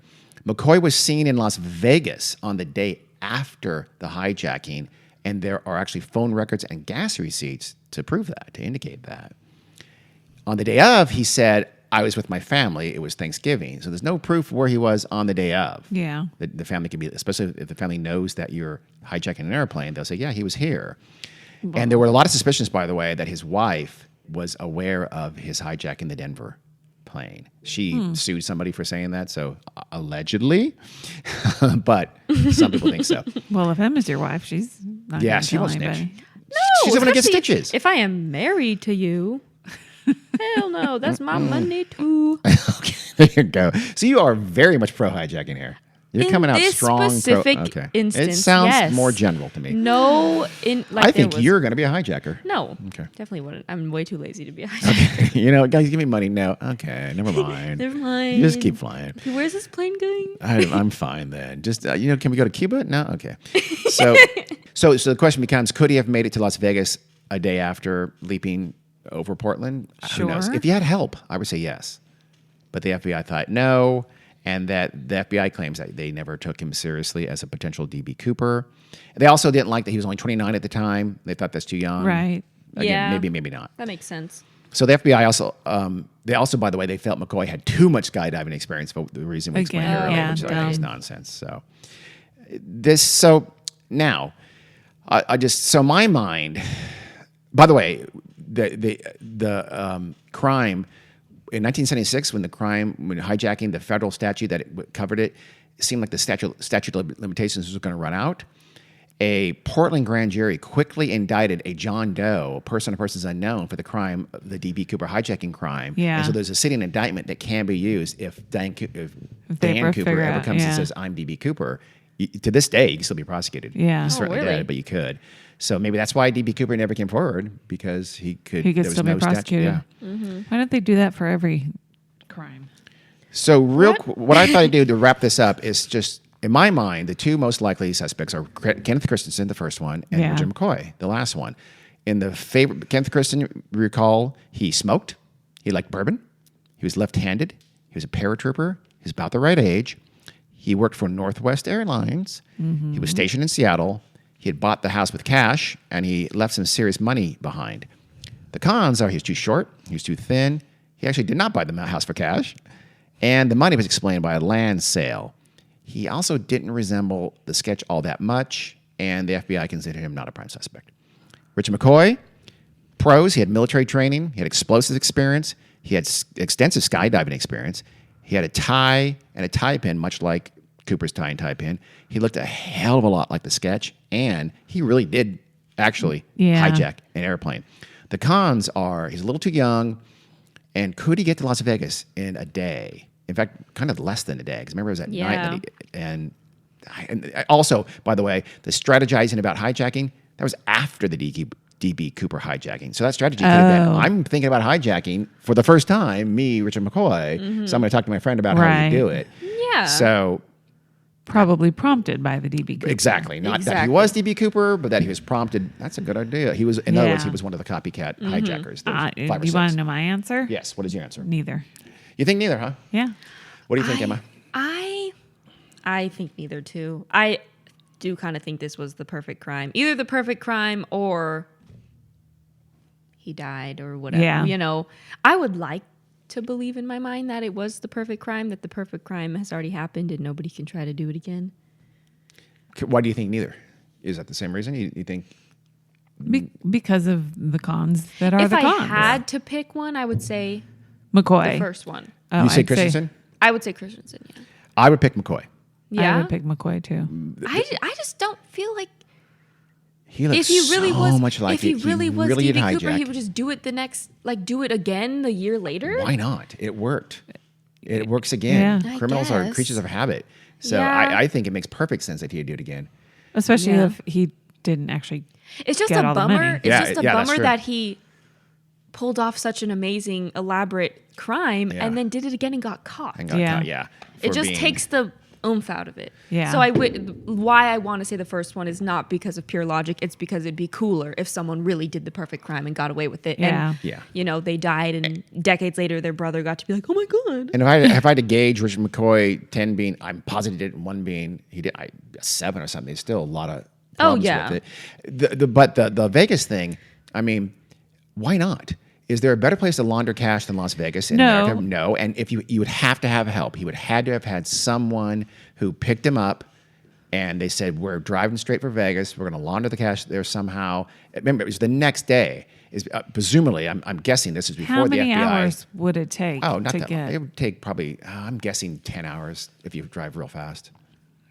McCoy was seen in Las Vegas on the day after the hijacking, and there are actually phone records and gas receipts to prove that, to indicate that. On the day of, he said, I was with my family. It was Thanksgiving. So there's no proof where he was on the day of. Yeah. The family could be, especially if the family knows that you're hijacking an airplane, they'll say, yeah, he was here. And there were a lot of suspicions, by the way, that his wife was aware of his hijacking the Denver plane. She sued somebody for saying that, so allegedly, but some people think so. Well, if Emma's your wife, she's not Yeah, going she to tell won't snitch. anybody. No, She's the one who gets especially stitches. If I am married to you, hell no, that's my money too. Okay, there you go. So you are very much pro hijacking here. You're In coming out this strong. specific It instance, sounds yes. more general to me. No, I think you're going to be a hijacker. No, Okay. definitely wouldn't. I'm way too lazy to be a hijacker. You know, guys, give me money. No, okay, never mind. Never mind. Just keep flying. Where's this plane going? I'm fine then. Just can we go to Cuba? No, okay. So the question becomes: could he have made it to Las Vegas a day after leaping over Portland? Who knows? Sure. If he had help, I would say yes, but the FBI thought no, and that the FBI claims that they never took him seriously as a potential DB Cooper. They also didn't like that he was only 29 at the time. They thought that's too young. Right. Again, Yeah. maybe not. That makes sense. So the FBI also, by the way, they felt McCoy had too much skydiving experience for the reason we explained Again, earlier, yeah, which I think is dumb. nonsense. Now, so my mind. By the way, the crime in 1976 when hijacking, the federal statute that covered it seemed like the statute of limitations was going to run out. A Portland grand jury quickly indicted a John Doe, a person of persons unknown, for the crime, the DB Cooper hijacking crime. Yeah. And so there's a sitting indictment that can be used if Dan they Cooper figure ever out, comes and yeah. says, I'm DB Cooper. To this day, you can still be prosecuted. Yeah. He's Oh, certainly really? dead, but you could. So maybe that's why DB Cooper never came forward, because he could He could there was still no be statute. prosecuted. Yeah. Why don't they do that for every crime? So what I thought I'd do to wrap this up is just, in my mind, the two most likely suspects are Kenneth Christensen, the first one, and Yeah. Richard McCoy, the last one. In the Kenneth Christensen, recall, he smoked, he liked bourbon, he was left-handed, he was a paratrooper, he was about the right age, he worked for Northwest Airlines, he was stationed in Seattle, he had bought the house with cash, and he left some serious money behind. The cons are he was too short, he was too thin, he actually did not buy the house for cash, and the money was explained by a land sale. He also didn't resemble the sketch all that much, and the FBI considered him not a prime suspect. Richard McCoy, pros, he had military training, he had explosives experience, he had extensive skydiving experience, he had a tie and a tie pin, much like Cooper's tie and tie pin. He looked a hell of a lot like the sketch, and he really did actually hijack an airplane. The cons are he's a little too young, and could he get to Las Vegas in a day? In fact, kind of less than a day, because remember it was at night. And also, by the way, the strategizing about hijacking, that was after the DB Cooper hijacking. So that strategy could have been, I'm thinking about hijacking for the first time, me, Richard McCoy, so I'm going to talk to my friend about how you do it. Yeah. So Probably prompted by the DB Cooper. exactly. Not that he was DB Cooper, but that he was prompted. That's a good idea. He was, in other words, he was one of the copycat hijackers. There was 5 or You 6. want to know my answer? Yes. What is your answer? Neither. You think neither, huh? Yeah. What do you think, Emma? I think neither too. I do kind of think this was the perfect crime. Either the perfect crime or he died or whatever. Yeah. You know, I would like to believe in my mind that it was the perfect crime, that the perfect crime has already happened and nobody can try to do it again. Why do you think neither? Is that the same reason? You think? Because of the cons that are If the I cons. had to pick one, I would say McCoy. the first one. Oh, You say I'd Christensen? I would say Christensen, yeah. I would pick McCoy. Yeah. I would pick McCoy too. I just don't feel like He looks if he really so was, much like if he it. really was did DB Cooper, hijack. he would just do it do it again the year later. Why not? It worked. It works again. Yeah. I Criminals are guess. creatures of habit. So Yeah. I think it makes perfect sense that he'd do it again. Especially Yeah. if he didn't actually It's just get a all the bummer. money. It's Yeah, just a yeah, that's bummer true. that he pulled off such an amazing, elaborate crime Yeah. and then did it again and got caught. And got Yeah. caught, yeah. It for just being- takes the oomph out of it. Yeah. So why I want to say the first one is not because of pure logic. It's because it'd be cooler if someone really did the perfect crime and got away with it. Yeah. And, Yeah. you know, they died and decades later their brother got to be like, oh my God. And if I had to gauge Richard McCoy, 10 being, I'm positive he did, 1 being, he did 7 or something. There's still a lot of problems yeah. with it. But the Vegas thing, I mean, why not? Is there a better place to launder cash than Las Vegas in No. America? No. And if you would have to have help. He would had to have had someone who picked him up and they said, we're driving straight for Vegas. We're going to launder the cash there somehow. Remember, it was the next day. Presumably, I'm guessing this is before How the many FBI. hours would it take Oh, not to that long. get? It would take probably, I'm guessing 10 hours if you drive real fast.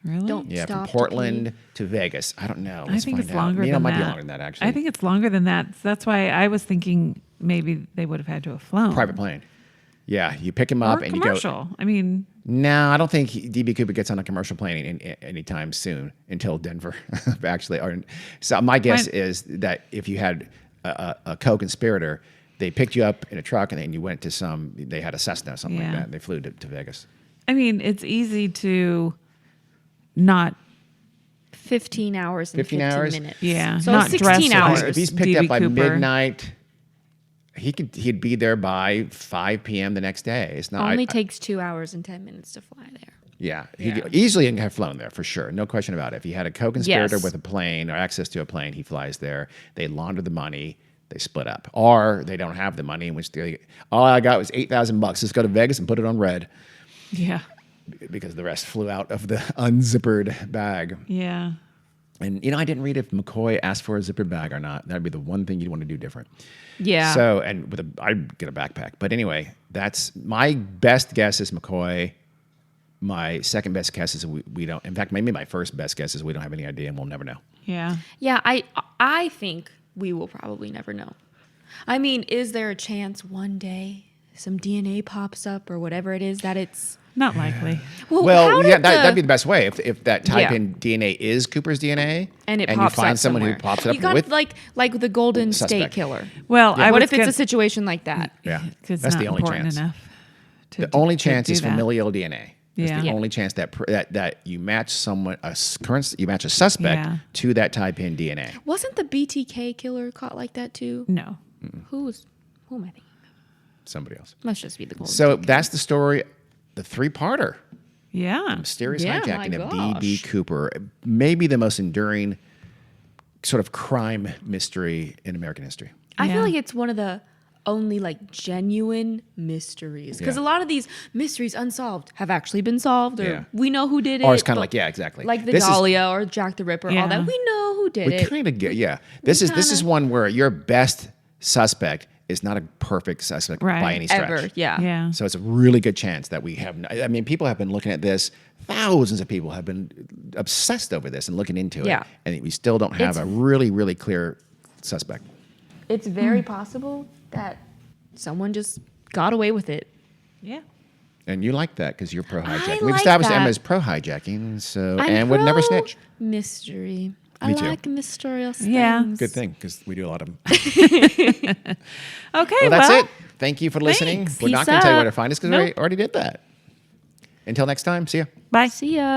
Really? Don't Yeah, from stop to Portland pee. to Vegas. I don't know. I Let's think find it's out. longer You know, than it might that. be longer than that, actually. I think it's longer than that. That's why I was thinking maybe they would have had to have flown. Private plane. Yeah, you pick him up Or and you go. commercial. I mean, No, I don't think DB Cooper gets on a commercial plane anytime soon until Denver, actually. So my guess When- is that if you had a co-conspirator, they picked you up in a truck and then you went to they had a Cessna or something like Yeah. that. And they flew to Vegas. I mean, it's easy to not. 15 hours and 15 15 hours? minutes. Yeah, So not 16 dress hours. If he's picked DB up by Cooper. midnight, he'd be there by 5 p.m. the next day. It's not Only takes 2 hours and 10 minutes to fly there. Yeah, he Yeah. could easily have flown there for sure, no question about it. If he had a co-conspirator Yes. with a plane or access to a plane, he flies there. They launder the money, they split up, or they don't have the money, in which all I got was $8,000. Let's go to Vegas and put it on red, Yeah. because the rest flew out of the unzippered bag. Yeah. And I didn't read if McCoy asked for a zippered bag or not. That'd be the one thing you'd want to do different. Yeah. So, and I'd get a backpack. But anyway, that's my best guess is McCoy. My second best guess is we don't. In fact, maybe my first best guess is we don't have any idea and we'll never know. Yeah. Yeah, I think we will probably never know. I mean, is there a chance one day some DNA pops up or whatever it is that it's... Not likely. Well, how yeah, did that'd be the best way. If that type Yeah. in DNA is Cooper's DNA, and it you pops find up someone somewhere. who pops it You up got with, like the Golden State Suspect. Killer. Well, I What was if it's gonna- a situation like that? yeah, It's that's not the only important chance. enough. The only chance do is that. familial DNA. That's Yeah. the Yeah. only chance that you match someone you match a suspect Yeah. to that type in DNA. Wasn't the BTK killer caught like that too? No. Who am I thinking? Somebody else. Must just be the Golden So State that's the story, the 3-parter. Yeah. Mysterious Yeah, hijacking my of gosh. DB Cooper. Maybe the most enduring sort of crime mystery in American history. I Yeah. feel like it's one of the only like genuine mysteries because Yeah. a lot of these mysteries unsolved have actually been solved or Yeah. we know who did it. Or it's kind of but- like, yeah, exactly. like the This is- Dahlia or Jack the Ripper, Yeah. all that. We know who did We it. kind of get, yeah. This is one where your best suspect is not a perfect suspect Right. by any stretch. Ever, yeah. Yeah. So it's a really good chance that we have. I mean, people have been looking at this. Thousands of people have been obsessed over this and looking into Yeah. it, and we still don't have It's- a really, really clear suspect. It's very possible that someone just got away with it. Yeah. And you like that because you're pro I hijacking. We've like established that. Emma as pro hijacking, so I'm and would never pro snitch. Mystery. Me I too. like mysterious Yeah. things. Good thing because we do a lot of them. Okay. Well, that's it. Thank you for listening. Thanks. We're not Peace going to tell you where out. to find us because Nope. we already did that. Until next time, see ya. Bye. See ya.